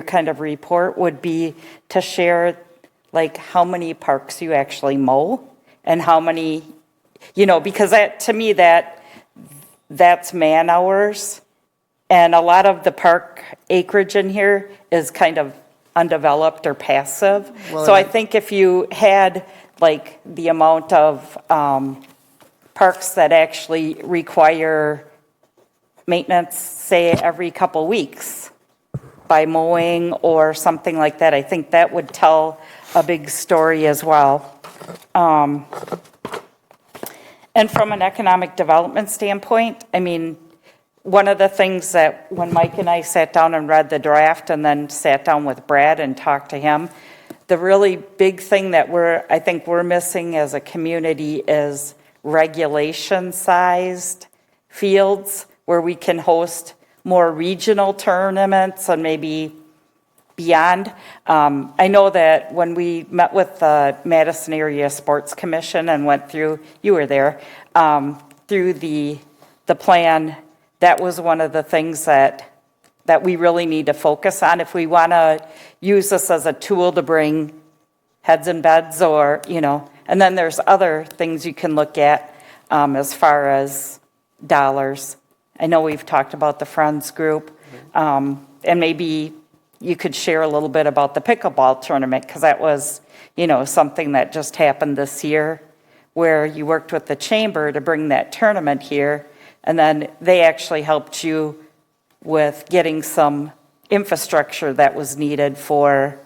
kind of report would be to share like how many parks you actually mow and how many, because to me that's man hours. And a lot of the park acreage in here is kind of undeveloped or passive. So I think if you had like the amount of parks that actually require maintenance, say every couple weeks by mowing or something like that, I think that would tell a big story as well. And from an economic development standpoint, I mean, one of the things that when Mike and I sat down and read the draft and then sat down with Brad and talked to him, the really big thing that I think we're missing as a community is regulation-sized fields where we can host more regional tournaments and maybe beyond. I know that when we met with the Madison Area Sports Commission and went through, you were there, through the plan, that was one of the things that we really need to focus on if we want to use this as a tool to bring heads and beds or, and then there's other things you can look at as far as dollars. I know we've talked about the Friends group, and maybe you could share a little bit about the pickleball tournament, because that was, something that just happened this year, where you worked with the chamber to bring that tournament here, and then they actually helped you with getting some infrastructure that was needed for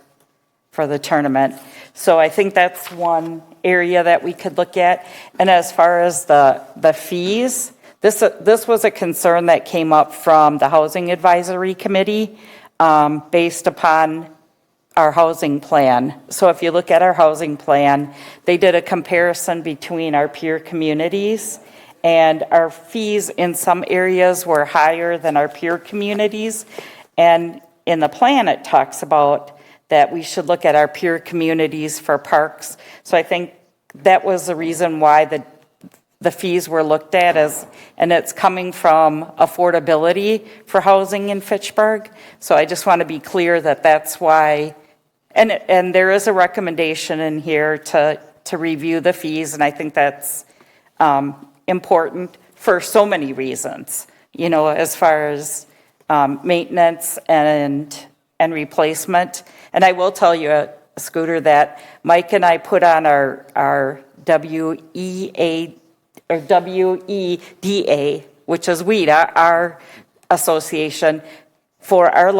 the tournament. So I think that's one area that we could look at. And as far as the fees, this was a concern that came up from the Housing Advisory Committee based upon our housing plan. So if you look at our housing plan, they did a comparison between our peer communities, and our fees in some areas were higher than our peer communities. And in the plan, it talks about that we should look at our peer communities for parks. So I think that was the reason why the fees were looked at and it's coming from affordability for housing in Fitchburg. So I just want to be clear that that's why, and there is a recommendation in here to review the fees, and I think that's important for so many reasons, as far as maintenance and replacement. And I will tell you, Scooter, that Mike and I put on our WEDA, which is WEDA, our association, for our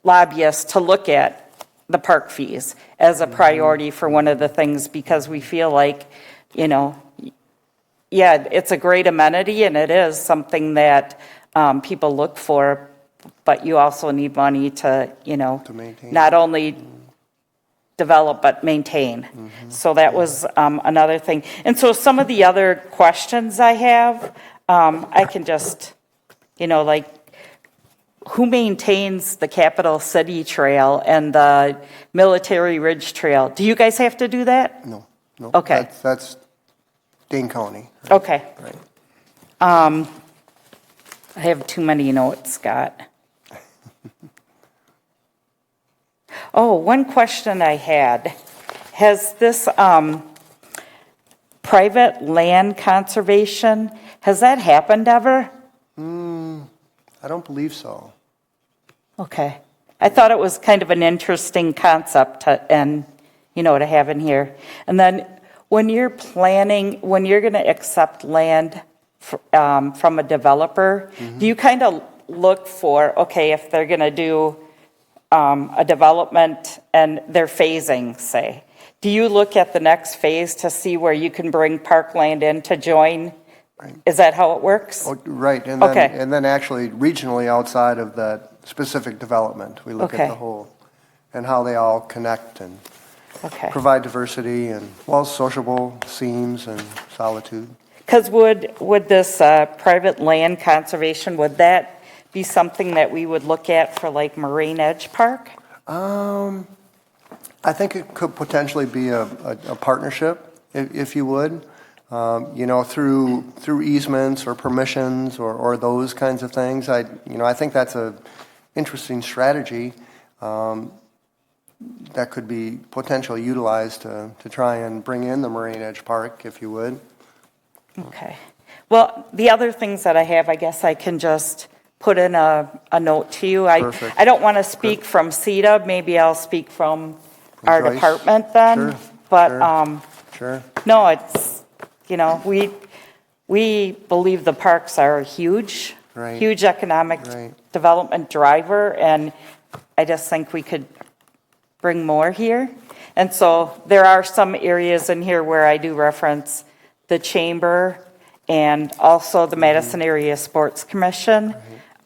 lobbyists to look at the park fees as a priority for one of the things, because we feel like, it's a great amenity and it is something that people look for, but you also need money to maintain. not only develop but maintain. So that was another thing. And so some of the other questions I have, I can just, who maintains the Capital City Trail and the Military Ridge Trail? Do you guys have to do that? No. Okay. That's Dane County. Right? Okay. Right. I have too many notes, Scott. Oh, one question I had. Has this private land conservation, has that happened ever? I don't believe so. Okay. I thought it was kind of an interesting concept to have in here. And then when you're going to accept land from a developer, do you kind of look for, if they're going to do a development and they're phasing, say, do you look at the next phase to see where you can bring parkland in to join? Right. Is that how it works? Oh, right, and then actually regionally outside of that specific development, we look at the whole and how they all connect and provide diversity and sociable seams and solitude. Because would this private land conservation, would that be something that we would look at for like Moraine Edge Park? I think it could potentially be a partnership, if you would, through easements or permissions or those kinds of things. I think that's a interesting strategy that could be potentially utilized to try and bring in the Moraine Edge Park, if you would. Okay. Well, the other things that I have, I guess I can just put in a note to you. Perfect. I don't want to speak from CETA. Maybe I'll speak from our Joyce? department then. Sure, But Sure. no, it's, we believe the parks are a huge economic development driver, and I just think we could bring more here. And so there are some areas in here where I do reference the chamber and also the Madison Area Sports Commission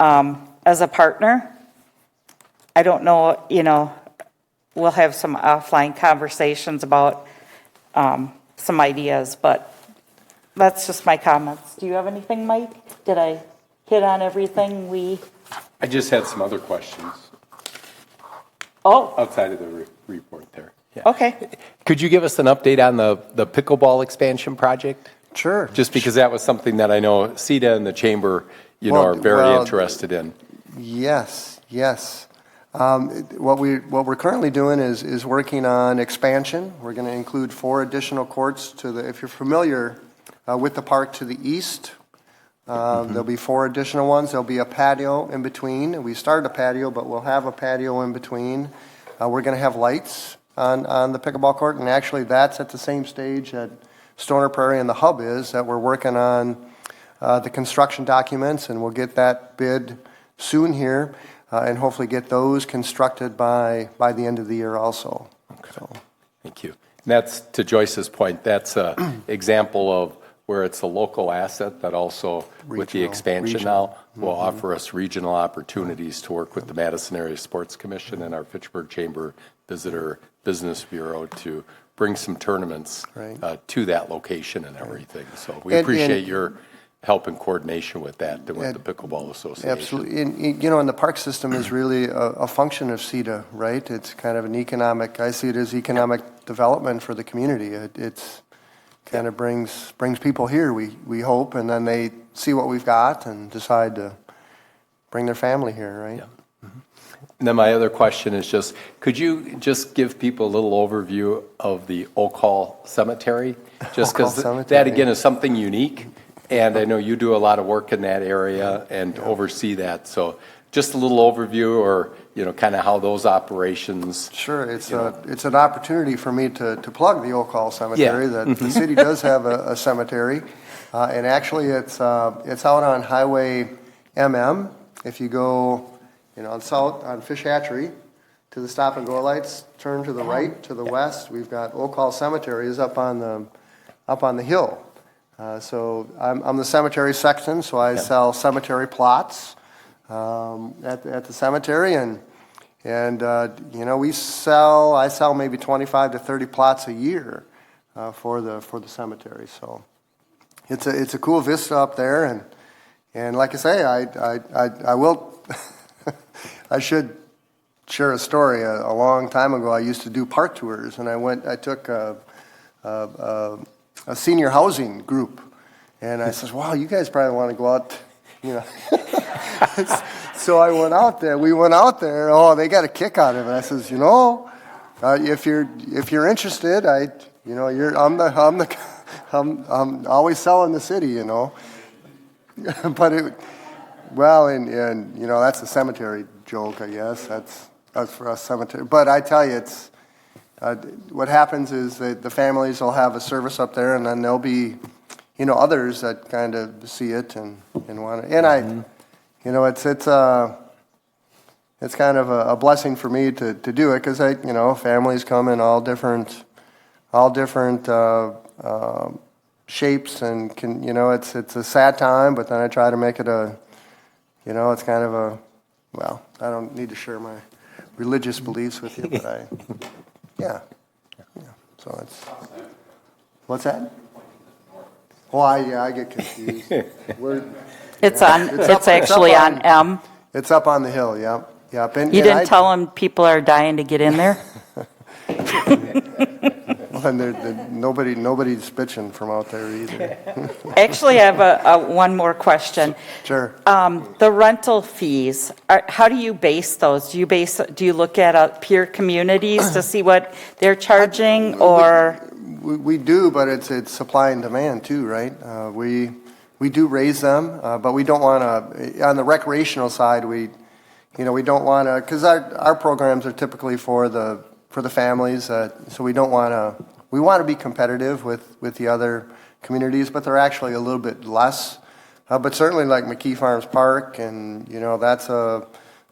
as a partner. I don't know, we'll have some offline conversations about some ideas, but that's just my comments. Do you have anything, Mike? Did I hit on everything I just had some other questions Oh, outside of the report there. Yeah. okay. Could you give us an update on the pickleball expansion project? Sure. Just because that was something that I know CETA and the chamber, are very interested in. Yes. What we're currently doing is working on expansion. We're going to include 4 additional courts if you're familiar with the park to the east, there'll be 4 additional ones. There'll be a patio in between. We started a patio, but we'll have a patio in between. We're going to have lights on the pickleball court, and actually that's at the same stage that Stoner Prairie and the hub is, that we're working on the construction documents, and we'll get that bid soon here, and hopefully get those constructed by the end of the year also. Okay. So. Thank you. And that's, to Joyce's point, that's an example of where it's a local asset that also, with the expansion now, will offer us regional opportunities to work with the Madison Area Sports Commission and our Fitchburg Chamber Visitor Business Bureau to bring some tournaments to that location and everything. So we appreciate your help and coordination with that and with the Pickleball Association. Absolutely. And the park system is really a function of CETA, right? It's kind of an economic, I see it as economic development for the community. It's kind of brings people here, we hope, and then they see what we've got and decide to bring their family here, right? Yeah. Mm-hmm. And then my other question is just, could you just give people a little overview of the Oak Hall Cemetery? Just because that, again, is something unique, and I know you do a lot of work in that area and oversee that. So just a little overview, or kind of how those operations. Sure, it's an opportunity for me to plug the Oak Hall Cemetery. That the city does have a cemetery, and actually it's out on Highway MM. If you go, south on Fish Hatchery to the stop and go lights, turn to the right to the west. We've got Oak Hall Cemetery is up on the hill. So I'm the cemetery section, so I sell cemetery plots. At the cemetery, and I sell maybe 25 to 30 plots a year for the cemetery. So it's a cool vista up there, and like I say, I will I should share a story. A long time ago, I used to do park tours, and I took a senior housing group, and I says, "Wow, you guys probably want to go out." So I went out there. We went out there. Oh, they got a kick out of it. I says, if you're interested, I'm always selling the city, But that's a cemetery joke, I guess. That's for us cemetery. But I tell you, it's what happens is that the families will have a service up there, and then there'll be others that kind of see it and want to. And it's kind of a blessing for me to do it, because families come in all different shapes, and it's a sad time, but then I try to make it it's kind of I don't need to share my religious beliefs with you, but so it's, what's that? Oh, I get confused. It's actually on M. It's up on the hill, yep. You didn't tell them people are dying to get in there? Well, nobody's bitching from out there either. Actually, I have one more question. Sure. The rental fees, how do you base those? Do you look at peer communities to see what they're charging, or? We do, but it's supply and demand too, right? We do raise them, but we don't want to. On the recreational side, we don't want to, because our programs are typically for the families, so we don't want to. We want to be competitive with the other communities, but they're actually a little bit less. But certainly, like McKee Farms Park, and that's a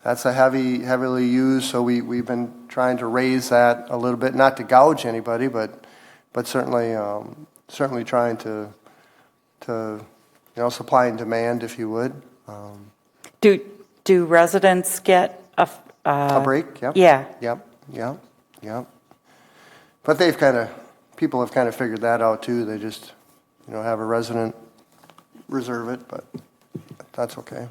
heavily used. So we've been trying to raise that a little bit, not to gouge anybody, but certainly trying to supply and demand, if you would. Do residents get a break? Yep. Yeah. Yep. But people have kind of figured that out too. They just, have a resident reserve it, but that's okay.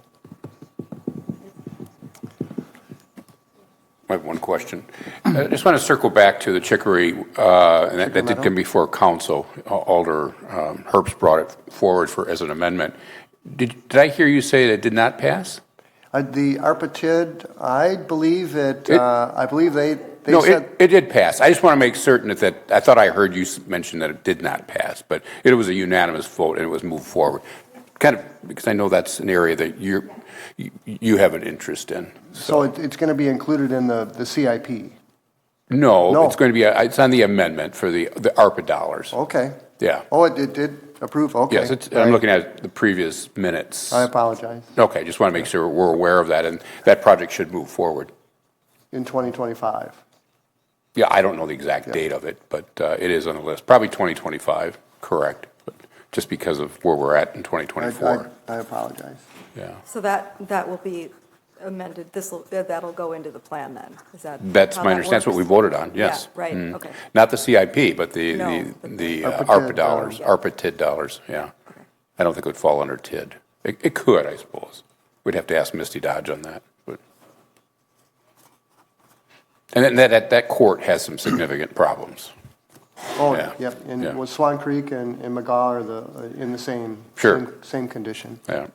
I have one question. I just want to circle back to the Chicory, and that did come before council. Alder Herbst brought it forward as an amendment. Did I hear you say that it did not pass? The ARPA TID, I believe I believe they No, said. it did pass. I just want to make certain that, I thought I heard you mention that it did not pass, but it was a unanimous vote and it was moved forward. Kind of, because I know that's an area that you have an interest in. So it's going to be included in the CIP? No, No. it's going to be, it's on the amendment for the ARPA dollars. Okay. Yeah. Oh, it did approve? Okay. Yes, I'm looking at the previous minutes. I apologize. Okay, just want to make sure we're aware of that, and that project should move forward. In 2025? Yeah, I don't know the exact date of it, but it is on the list. Probably 2025, correct, but just because of where we're at in 2024. I apologize. Yeah. So that will be amended, that'll go into the plan then? Is that That's how my that understanding, that's what we works? voted on, yes. Yeah, right, okay. Not the CIP, but the No, but the ARPA ARPA TID dollars, ARPA TID dollars, yeah. I don't think it would fall under TID. It could, I suppose. We'd have to ask Misty Dodge on that, but. And then that court has some significant problems. Oh, Yeah. yep, and Yeah. was Swan Creek and McGaw are in the same. Sure. Same condition. Yeah,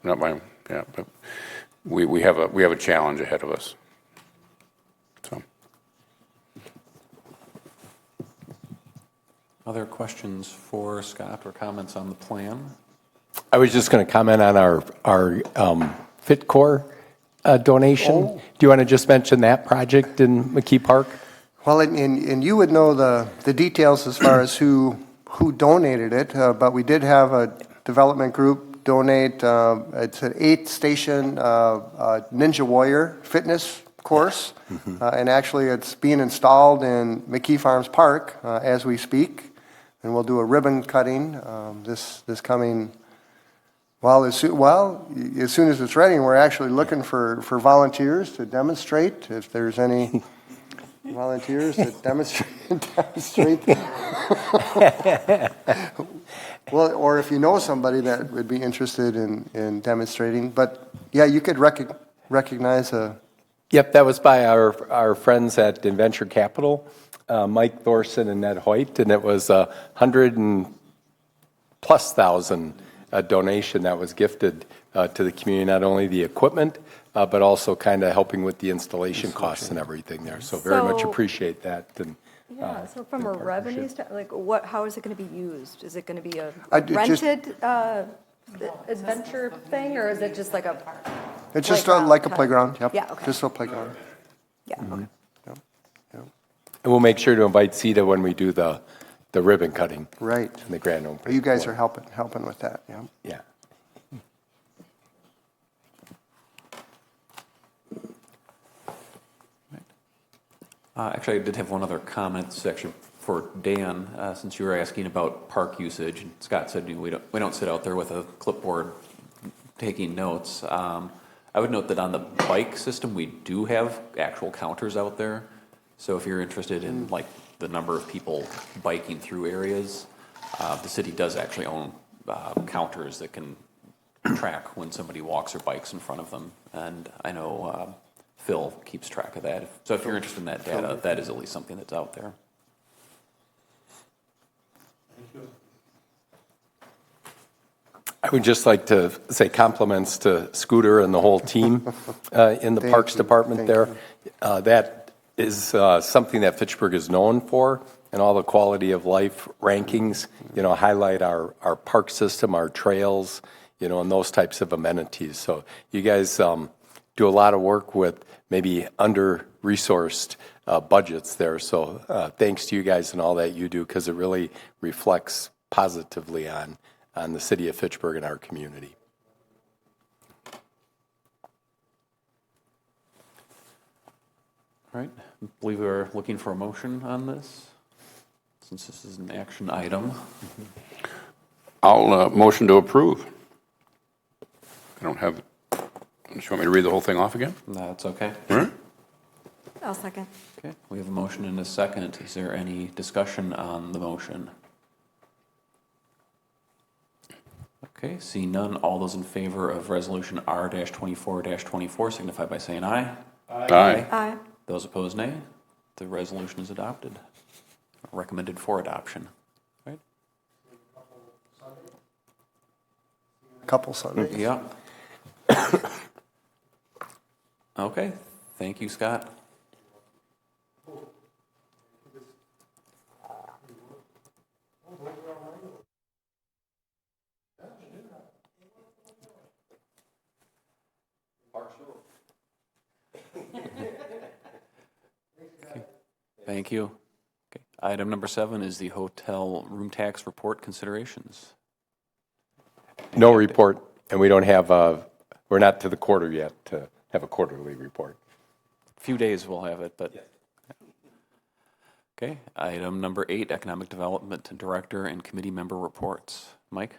but we have a challenge ahead of us. So, Other questions for Scott or comments on the plan? I was just going to comment on our FitCore donation. Do you want to just mention that project in McKee Park? Well, and you would know the details as far as who donated it, but we did have a development group donate, it's an 8-station Ninja Warrior fitness course, and actually it's being installed in McKee Farms Park as we speak, and we'll do a ribbon cutting this coming, as soon as it's ready. We're actually looking for volunteers to demonstrate, if there's any volunteers to demonstrate. Well, or if you know somebody that would be interested in demonstrating. But, yeah, you could recognize a... Yep, that was by our friends at Venture Capital, Mike Thorson and Ned Hoyt, and it was $100,000+ donation that was gifted to the community, not only the equipment, but also kind of helping with the installation costs and everything there. So very much So- appreciate that. And Yeah, so from a revenue, how is it going to be used? Is it going to be a just- rented adventure thing, or is it just like a? It's just playground like a kind of- playground, yep. Yeah, okay. Just a playground. Yeah, okay. and we'll make sure to invite CETA when we do the ribbon cutting Right. and the grand opening. You guys are helping with that, yeah. Yeah. Actually, I did have one other comment section for Dan, since you were asking about park usage. And Scott said we don't sit out there with a clipboard taking notes. I would note that on the bike system, we do have actual counters out there. So if you're interested in like the number of people biking through areas, the city does actually own counters that can track when somebody walks or bikes in front of them. And I know Phil keeps track of that. So if you're interested in that data, that is at least something that's out there. I would just like to say compliments to Scooter and the whole team in the Parks Department there. That is something that Fitchburg is known for, and all the quality of life rankings, highlight our park system, our trails, and those types of amenities. So you guys do a lot of work with maybe under-resourced budgets there. So thanks to you guys and all that you do, because it really reflects positively on the city of Fitchburg and our community. All right, I believe we're looking for a motion on this, since this is an action item. I'll motion to approve. I don't have, do you want me to read the whole thing off again? That's okay. I'll second. Okay, we have a motion and a second. Is there any discussion on the motion? Okay, seeing none, all those in favor of resolution R-24-24 signify by saying aye. Aye. Aye. Those opposed, nay. The resolution is adopted. Recommended for adoption. Right? Couple Sundays. Yeah. Okay, thank you, Scott. Thank you. Okay. Item number 7 is the hotel room tax report considerations. No report, and we don't have, we're not to the quarter yet to have a quarterly report. Few days we'll have it, but. Okay, item number 8, Economic Development Director and Committee Member Reports. Mike?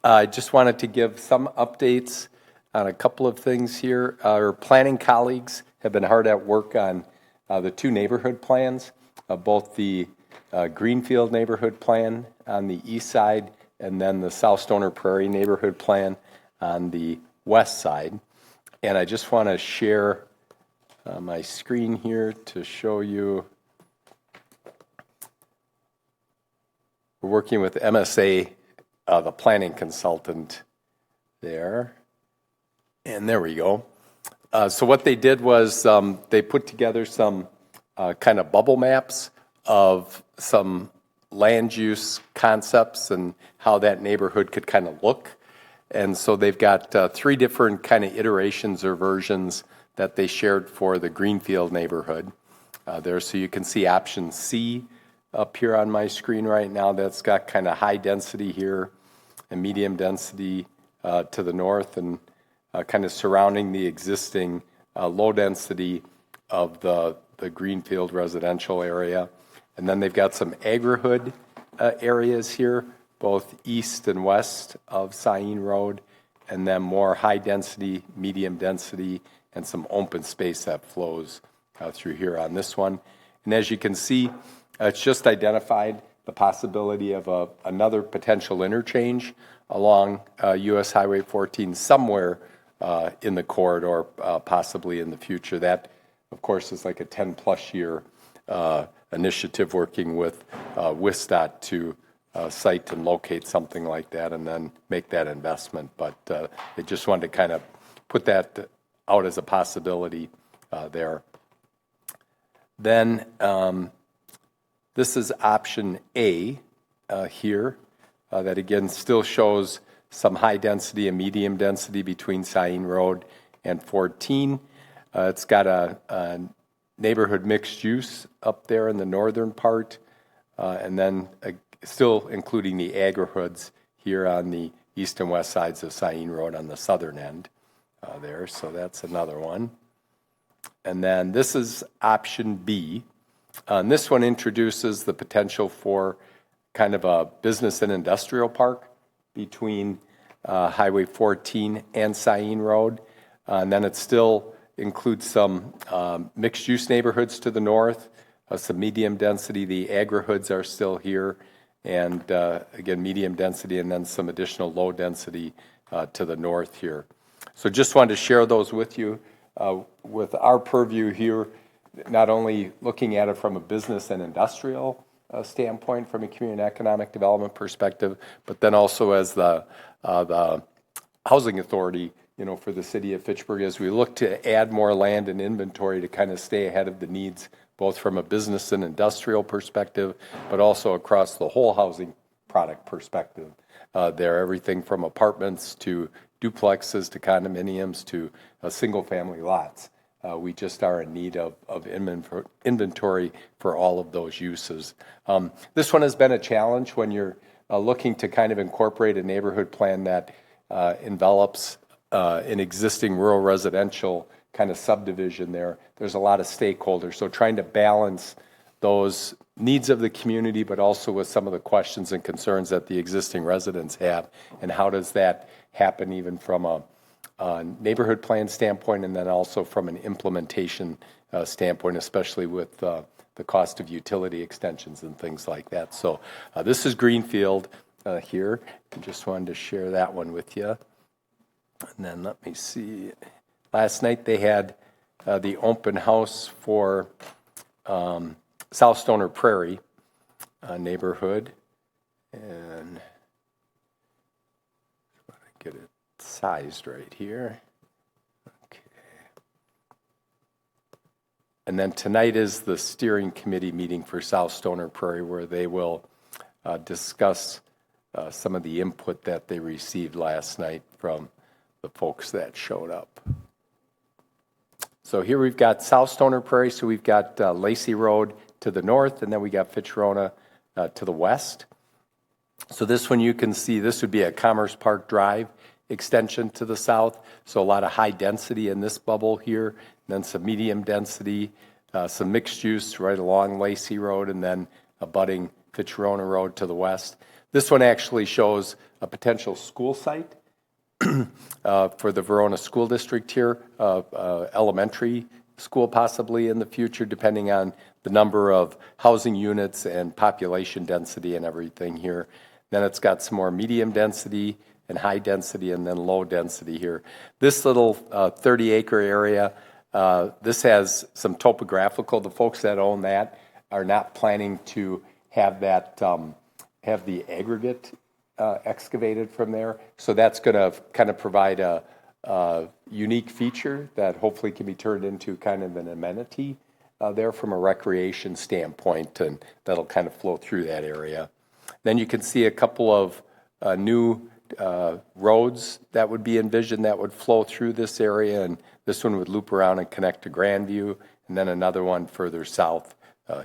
I just wanted to give some updates on a couple of things here. Our planning colleagues have been hard at work on the 2 neighborhood plans, both the Greenfield neighborhood plan on the east side and then the South Stoner Prairie neighborhood plan on the west side. And I just want to share my screen here to show you. We're working with MSA, the planning consultant there. And there we go. So what they did was they put together some kind of bubble maps of some land use concepts and how that neighborhood could kind of look. And so they've got 3 different kind of iterations or versions that they shared for the Greenfield neighborhood there. So you can see option C up here on my screen right now. That's got kind of high density here and medium density to the north and kind of surrounding the existing low density of the Greenfield residential area. And then they've got some agri-hood areas here, both east and west of Sain Road, and then more high density, medium density, and some open space that flows through here on this one. And as you can see, it's just identified the possibility of another potential interchange along US Highway 14 somewhere in the corridor, possibly in the future. That, of course, is like a 10-plus year initiative working with WISDOT to site and locate something like that and then make that investment. But they just wanted to kind of put that out as a possibility there. Then this is option A here that again still shows some high density and medium density between Sain Road and 14. It's got a neighborhood mixed use up there in the northern part, and then still including the agri-hoods here on the east and west sides of Sain Road on the southern end there. So that's another one. And then this is option B. And this one introduces the potential for kind of a business and industrial park between Highway 14 and Sain Road. And then it still includes some mixed-use neighborhoods to the north, some medium density. The agri-hoods are still here, and again, medium density, and then some additional low density to the north here. So just wanted to share those with you. With our purview here, not only looking at it from a business and industrial standpoint, from a community and economic development perspective, but then also as the housing authority, for the city of Fitchburg, as we look to add more land and inventory to kind of stay ahead of the needs, both from a business and industrial perspective, but also across the whole housing product perspective. Everything from apartments to duplexes to condominiums to single-family lots. We just are in need of inventory for all of those uses. This one has been a challenge when you're looking to kind of incorporate a neighborhood plan that envelops an existing rural residential kind of subdivision there. There's a lot of stakeholders, so trying to balance those needs of the community, but also with some of the questions and concerns that the existing residents have, and how does that happen even from a neighborhood plan standpoint, and then also from an implementation standpoint, especially with the cost of utility extensions and things like that. So this is Greenfield here. I just wanted to share that one with you. And then let me see. Last night they had the open house for South Stoner Prairie neighborhood, and get it sized right here. Okay. And then tonight is the steering committee meeting for South Stoner Prairie, where they will discuss some of the input that they received last night from the folks that showed up. So here we've got South Stoner Prairie, so we've got Lacey Road to the north, and then we got Fitchburg to the west. So this one you can see, this would be a Commerce Park Drive extension to the south, so a lot of high density in this bubble here, and then some medium density, some mixed use right along Lacey Road, and then abutting Fitchburg Road to the west. This one actually shows a potential school site for the Verona School District here, elementary school possibly in the future, depending on the number of housing units and population density and everything here. Then it's got some more medium density and high density and then low density here. This little 30-acre area, this has some topographical. The folks that own that are not planning to have that, have the aggregate excavated from there. So that's going to kind of provide a unique feature that hopefully can be turned into kind of an amenity there from a recreation standpoint, and that'll kind of flow through that area. Then you can see a couple of new roads that would be envisioned that would flow through this area, and this one would loop around and connect to Grandview, and then another one further south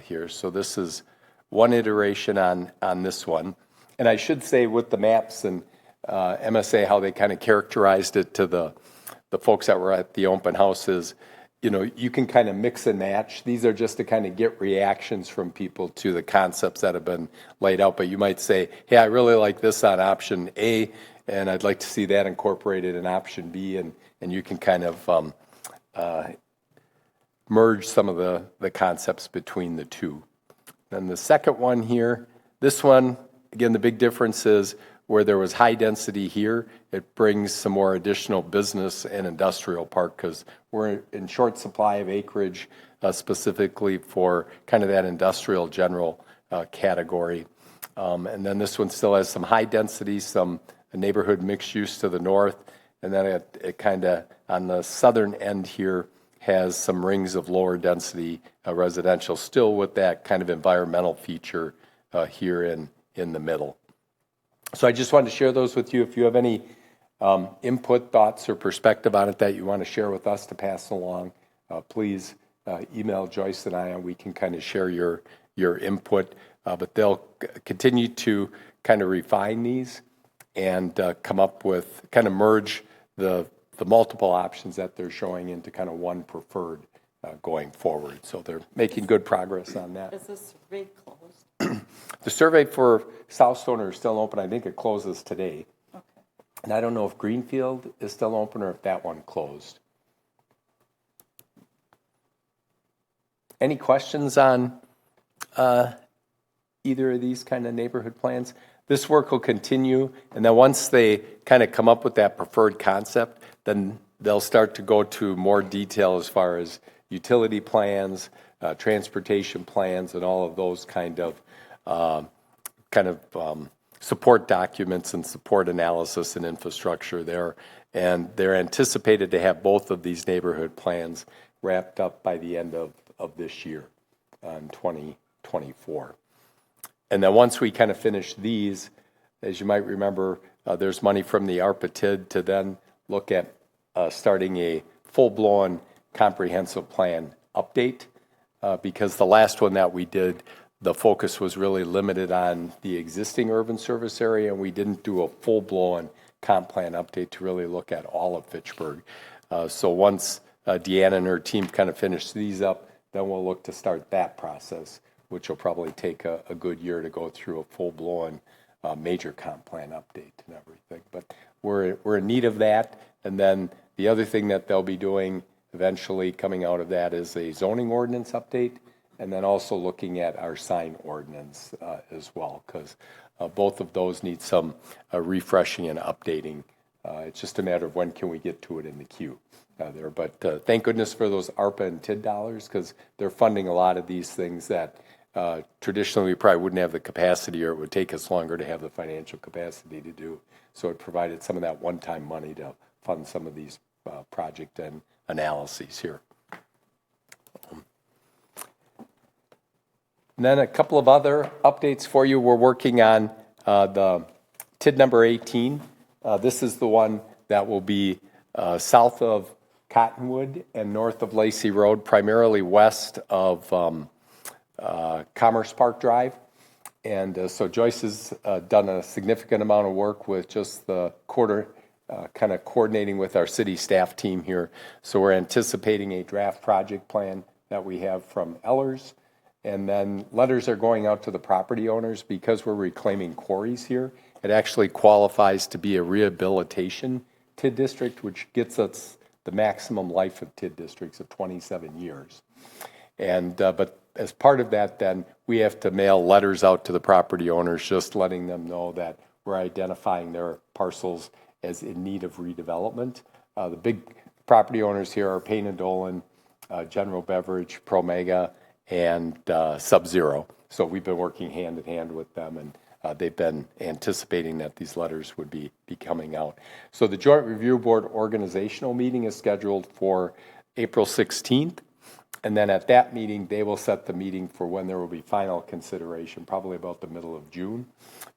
here. So this is one iteration on this one. And I should say with the maps and MSA, how they kind of characterized it to the folks that were at the open house is, you know, you can kind of mix and match. These are just to kind of get reactions from people to the concepts that have been laid out. But you might say, hey, I really like this on option A, and I'd like to see that incorporated in option B, and you can kind of merge some of the concepts between the two. Then the second one here, this one, again, the big difference is where there was high density here, it brings some more additional business and industrial park because we're in short supply of acreage specifically for kind of that industrial general category. And then this one still has some high density, some neighborhood mixed use to the north, and then it kind of on the southern end here has some rings of lower density residential, still with that kind of environmental feature here in the middle. So I just wanted to share those with you. If you have any input, thoughts, or perspective on it that you want to share with us to pass along, please email Joyce and I, and we can kind of share your input. But they'll continue to kind of refine these and come up with, kind of merge the multiple options that they're showing into kind of one preferred going forward. So they're making good progress on that. Is this survey closed? The survey for South Stoner is still open. I think it closes today. Okay. And I don't know if Greenfield is still open or if that one closed. Any questions on either of these kind of neighborhood plans? This work will continue, and then once they kind of come up with that preferred concept, then they'll start to go to more detail as far as utility plans, transportation plans, and all of those kind of support documents and support analysis and infrastructure there. And they're anticipated to have both of these neighborhood plans wrapped up by the end of this year, in 2024. And then once we kind of finish these, as you might remember, there's money from the ARPA TID to then look at starting a full-blown comprehensive plan update, because the last one that we did, the focus was really limited on the existing urban service area, and we didn't do a full-blown comp plan update to really look at all of Fitchburg. So once Deanna and her team kind of finish these up, then we'll look to start that process, which will probably take a good year to go through a full-blown major comp plan update and everything. But we're in need of that. And then the other thing that they'll be doing eventually coming out of that is a zoning ordinance update, and then also looking at our sign ordinance as well, because both of those need some refreshing and updating. It's just a matter of when can we get to it in the queue there. But thank goodness for those ARPA and TID dollars, because they're funding a lot of these things that traditionally we probably wouldn't have the capacity, or it would take us longer to have the financial capacity to do. So it provided some of that one-time money to fund some of these project and analyses here. And then a couple of other updates for you. We're working on the TID number 18. This is the one that will be south of Cottonwood and north of Lacey Road, primarily west of Commerce Park Drive. And so Joyce has done a significant amount of work with just the kind of coordinating with our city staff team here. So we're anticipating a draft project plan that we have from Ellers. And then letters are going out to the property owners because we're reclaiming quarries here. It actually qualifies to be a rehabilitation TID district, which gets us the maximum life of TID districts of 27 years. And but as part of that, then we have to mail letters out to the property owners, just letting them know that we're identifying their parcels as in need of redevelopment. The big property owners here are Payne and Dolan, General Beverage, Promega, and Sub-Zero. So we've been working hand in hand with them, and they've been anticipating that these letters would be coming out. So the Joint Review Board organizational meeting is scheduled for April 16th. And then at that meeting, they will set the meeting for when there will be final consideration, probably about the middle of June,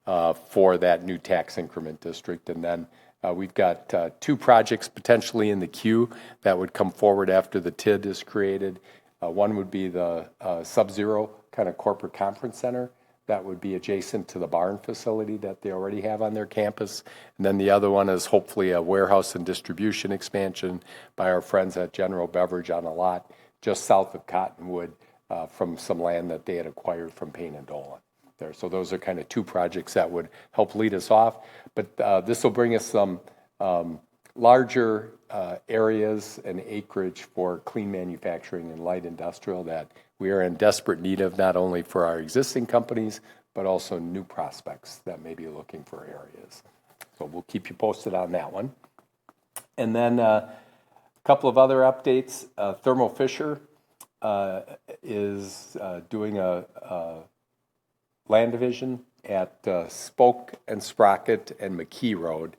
for that new tax increment district. And then we've got 2 projects potentially in the queue that would come forward after the TID is created. One would be the Sub-Zero kind of corporate conference center that would be adjacent to the barn facility that they already have on their campus. And then the other one is hopefully a warehouse and distribution expansion by our friends at General Beverage on a lot just south of Cottonwood from some land that they had acquired from Payne and Dolan there. So those are kind of 2 projects that would help lead us off. But this will bring us some larger areas and acreage for clean manufacturing and light industrial that we are in desperate need of, not only for our existing companies, but also new prospects that may be looking for areas. So we'll keep you posted on that one. And then couple of other updates. Thermo Fisher is doing a land division at Spoke and Sprocket and McKee Road,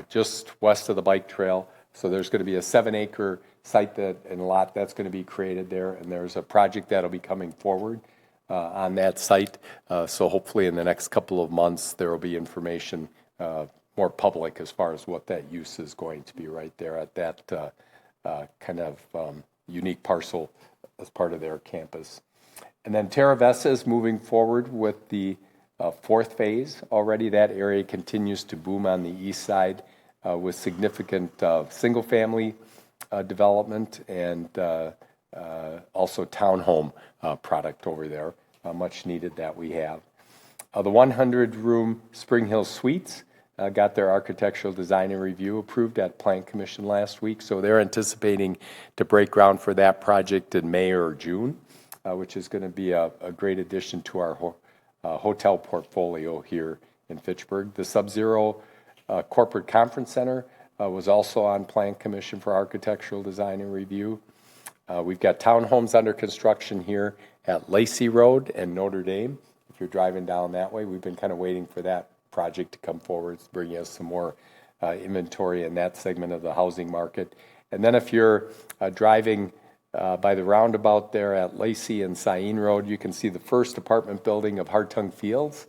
just west of the bike trail. So there's going to be a 7-acre site and lot that's going to be created there, and there's a project that'll be coming forward on that site. So hopefully in the next couple of months there will be information more public as far as what that use is going to be right there at that kind of unique parcel as part of their campus. And then Terra Vesta is moving forward with the 4th phase already. That area continues to boom on the east side with significant single-family development and also townhome product over there, much needed that we have. The 100-room Spring Hill Suites got their architectural design and review approved at Plan Commission last week, so they're anticipating to break ground for that project in May or June, which is going to be a great addition to our hotel portfolio here in Fitchburg. The Sub-Zero Corporate Conference Center was also on Plan Commission for architectural design and review. We've got townhomes under construction here at Lacey Road and Notre Dame. If you're driving down that way, we've been kind of waiting for that project to come forward, bringing us some more inventory in that segment of the housing market. And then if you're driving by the roundabout there at Lacey and Sain Road, you can see the first apartment building of Hartung Fields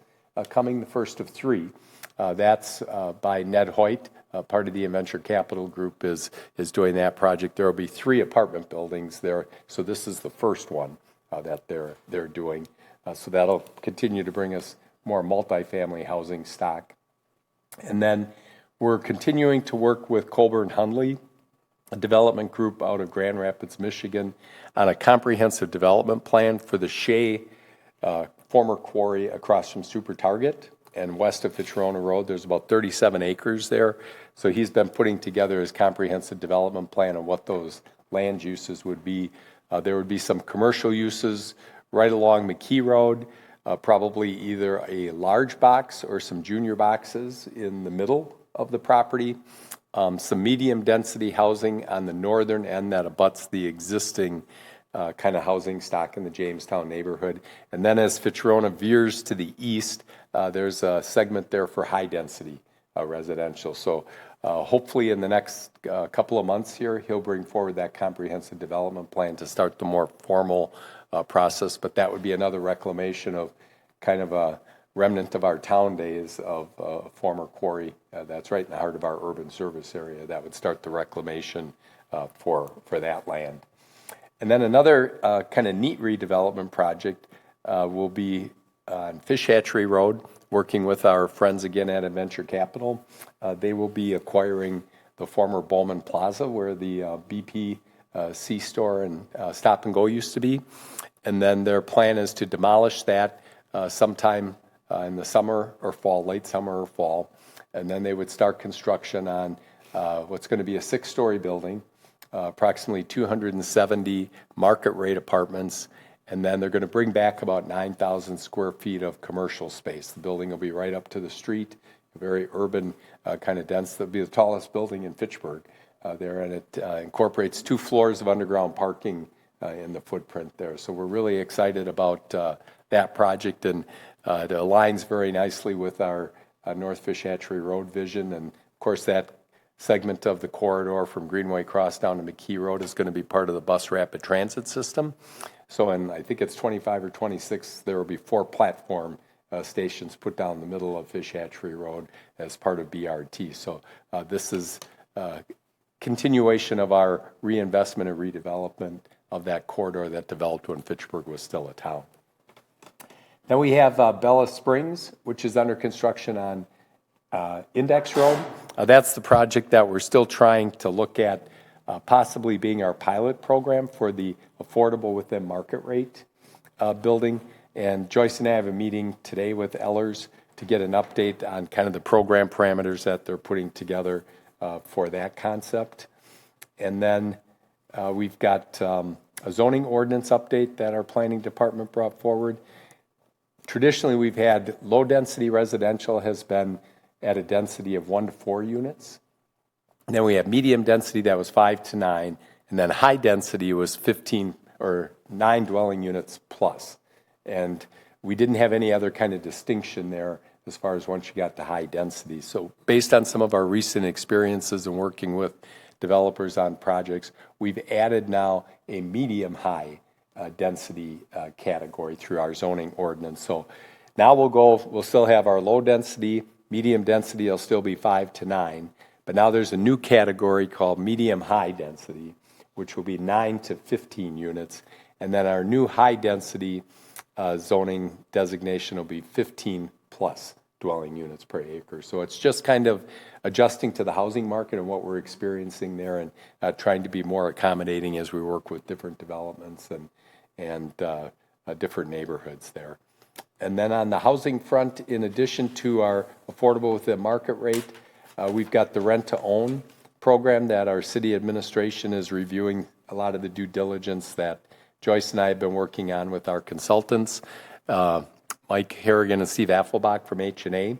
coming, the first of 3. That's by Ned Hoyt, part of the Venture Capital Group is doing that project. There will be 3 apartment buildings there, so this is the first one that they're doing. So that'll continue to bring us more multifamily housing stock. And then we're continuing to work with Colburn Hundley, a development group out of Grand Rapids, Michigan, on a comprehensive development plan for the Shea former quarry across from Super Target and west of Fitzrona Road. There's about 37 acres there. So he's been putting together his comprehensive development plan on what those land uses would be. There would be some commercial uses right along McKee Road, probably either a large box or some junior boxes in the middle of the property, some medium density housing on the northern end that abuts the existing kind of housing stock in the Jamestown neighborhood. And then as Fitzrona veers to the east, there's a segment there for high density residential. So hopefully in the next couple of months here, he'll bring forward that comprehensive development plan to start the more formal process, but that would be another reclamation of kind of a remnant of our town days of a former quarry that's right in the heart of our urban service area. That would start the reclamation for that land. And then another kind of neat redevelopment project will be on Fish Hatchery Road, working with our friends again at Adventure Capital. They will be acquiring the former Bowman Plaza where the BP C-store and Stop and Go used to be. And then their plan is to demolish that sometime in the summer or fall, late summer or fall. And then they would start construction on what's going to be a 6-story building, approximately 270 market rate apartments. And then they're going to bring back about 9,000 square feet of commercial space. The building will be right up to the street, very urban, kind of dense. It'll be the tallest building in Fitchburg there, and it incorporates 2 floors of underground parking in the footprint there. So we're really excited about that project, and it aligns very nicely with our North Fish Hatchery Road vision. And of course, that segment of the corridor from Greenway Cross down to McKee Road is going to be part of the bus rapid transit system. So in, I think it's 25 or 26, there will be 4 platform stations put down the middle of Fish Hatchery Road as part of BRT. So this is continuation of our reinvestment and redevelopment of that corridor that developed when Fitchburg was still a town. Then we have Bella Springs, which is under construction on Index Road. That's the project that we're still trying to look at possibly being our pilot program for the affordable within market rate building. And Joyce and I have a meeting today with Ellers to get an update on kind of the program parameters that they're putting together for that concept. And then we've got a zoning ordinance update that our planning department brought forward. Traditionally, we've had low-density residential has been at a density of 1 to 4 units. And then we have medium density that was 5 to 9, and then high density was 15 or 9 dwelling units plus. And we didn't have any other kind of distinction there as far as once you got to high density. So based on some of our recent experiences in working with developers on projects, we've added now a medium-high density category through our zoning ordinance. So now we'll still have our low density, medium density will still be 5 to 9, but now there's a new category called medium-high density, which will be 9 to 15 units, and then our new high density zoning designation will be 15 plus dwelling units per acre. So it's just kind of adjusting to the housing market and what we're experiencing there, and trying to be more accommodating as we work with different developments and different neighborhoods there. And then on the housing front, in addition to our affordable within market rate, we've got the rent-to-own program that our city administration is reviewing a lot of the due diligence that Joyce and I have been working on with our consultants, Mike Harrigan and Steve Affelbach from H&A.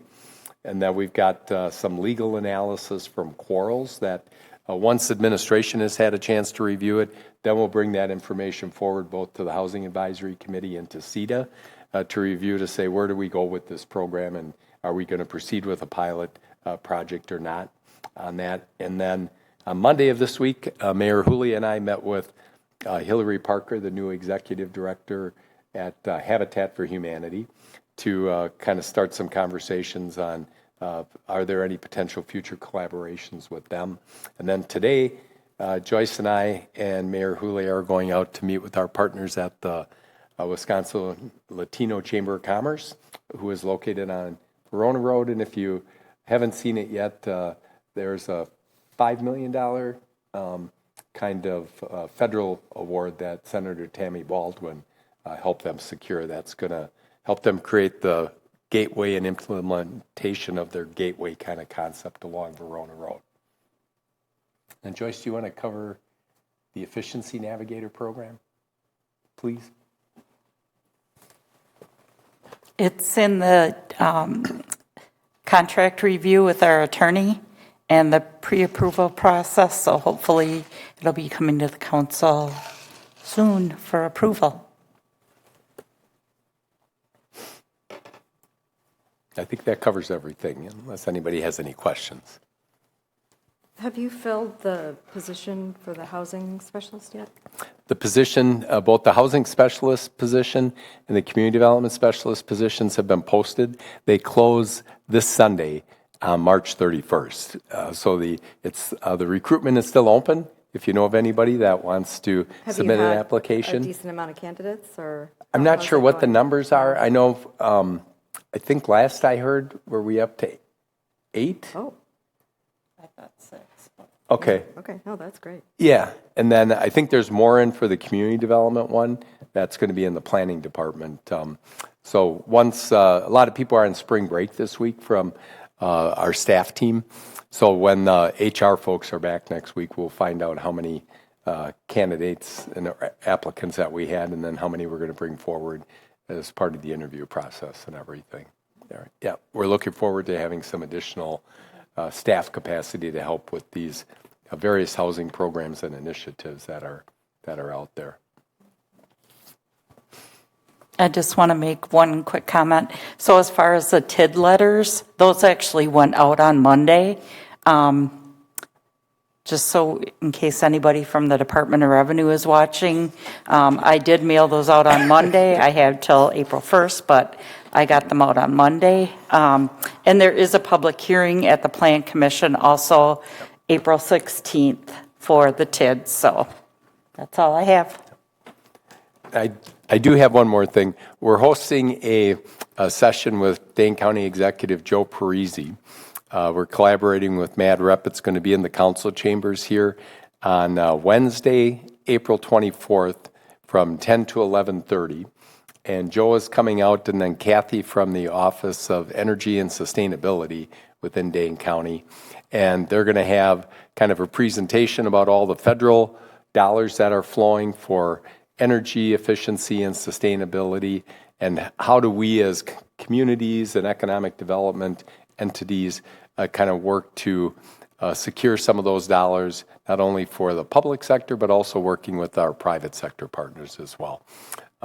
And then we've got some legal analysis from Quarles that once administration has had a chance to review it, then we'll bring that information forward both to the Housing Advisory Committee and to CEDA to review to say where do we go with this program and are we going to proceed with a pilot project or not on that. And then on Monday of this week, Mayor Hooley and I met with Hillary Parker, the new executive director at Habitat for Humanity, to kind of start some conversations on are there any potential future collaborations with them. And then today, Joyce and I and Mayor Hooley are going out to meet with our partners at the Wisconsin Latino Chamber of Commerce, who is located on Verona Road. And if you haven't seen it yet, there's a $5 million kind of federal award that Senator Tammy Baldwin helped them secure. That's going to help them create the gateway and implementation of their gateway kind of concept along Verona Road. And Joyce, do you want to cover the Efficiency Navigator program, please? It's in the contract review with our attorney and the pre-approval process, so hopefully it'll be coming to the council soon for approval. I think that covers everything, unless anybody has any questions. Have you filled the position for the housing specialist yet? The position, both the housing specialist position and the community development specialist positions have been posted. They close this Sunday, March 31st. So the recruitment is still open. If you know of anybody that wants to submit an Have you application. had a decent amount of candidates, or? I'm not how's sure it what the going? numbers are. I know, I think last I heard, were we up to 8? Oh, I thought 6. Okay. okay, no, that's great. Yeah, and then I think there's more in for the community development one. That's going to be in the planning department. So once, a lot of people are on spring break this week from our staff team. So when the HR folks are back next week, we'll find out how many candidates and applicants that we had, and then how many we're going to bring forward as part of the interview process and everything. Yeah, we're looking forward to having some additional staff capacity to help with these various housing programs and initiatives that are out there. I just want to make one quick comment. So as far as the TID letters, those actually went out on Monday. Just so in case anybody from the Department of Revenue is watching, I did mail those out on Monday. I had till April 1st, but I got them out on Monday. And there is a public hearing at the Plan Commission also April 16th for the TID. So that's all I have. I do have one more thing. We're hosting a session with Dane County Executive Joe Parisi. We're collaborating with Mad Rep. It's going to be in the council chambers here on Wednesday, April 24th from 10 to 11:30. And Joe is coming out, and then Kathy from the Office of Energy and Sustainability within Dane County. And they're going to have kind of a presentation about all the federal dollars that are flowing for energy efficiency and sustainability, and how do we as communities and economic development entities kind of work to secure some of those dollars, not only for the public sector, but also working with our private sector partners as well.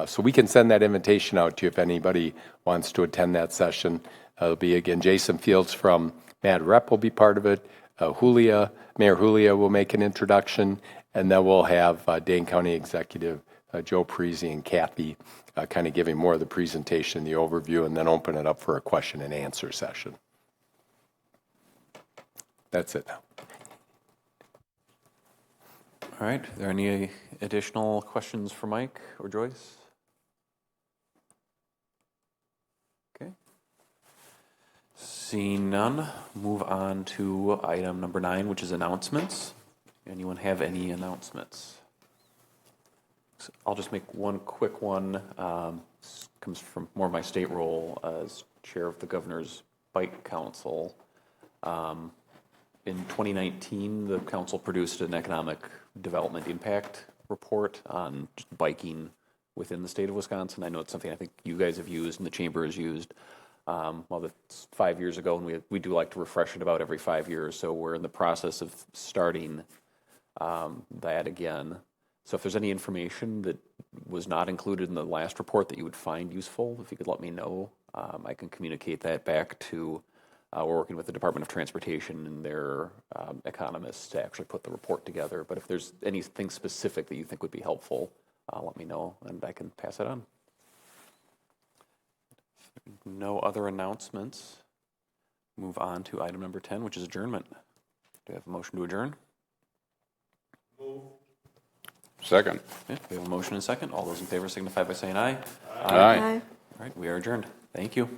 So we can send that invitation out to you if anybody wants to attend that session. It'll be, again, Jason Fields from Mad Rep will be part of it. Mayor Julia will make an introduction, and then we'll have Dane County Executive Joe Parisi and Kathy kind of giving more of the presentation, the overview, and then open it up for a question and answer session. That's it now. All right, are there any additional questions for Mike or Joyce? Okay. Seeing none, move on to item number 9, which is announcements. Anyone have any announcements? I'll just make one quick one. This comes from more of my state role as chair of the Governor's Bike Council. In 2019, the council produced an economic development impact report on just biking within the state of Wisconsin. I know it's something I think you guys have used and the chamber has used. Well, that's 5 years ago, and we do like to refresh it about every 5 years. So we're in the process of starting that again. So if there's any information that was not included in the last report that you would find useful, if you could let me know, I can communicate that back to, we're working with the Department of Transportation and their economists to actually put the report together. But if there's anything specific that you think would be helpful, let me know and I can pass it on. No other announcements. Move on to item number 10, which is adjournment. Do we have a motion to adjourn? Move. Second. Yeah, we have a motion and a second. All those in favor signify by saying aye. Aye. Aye. All right, we are adjourned. Thank you.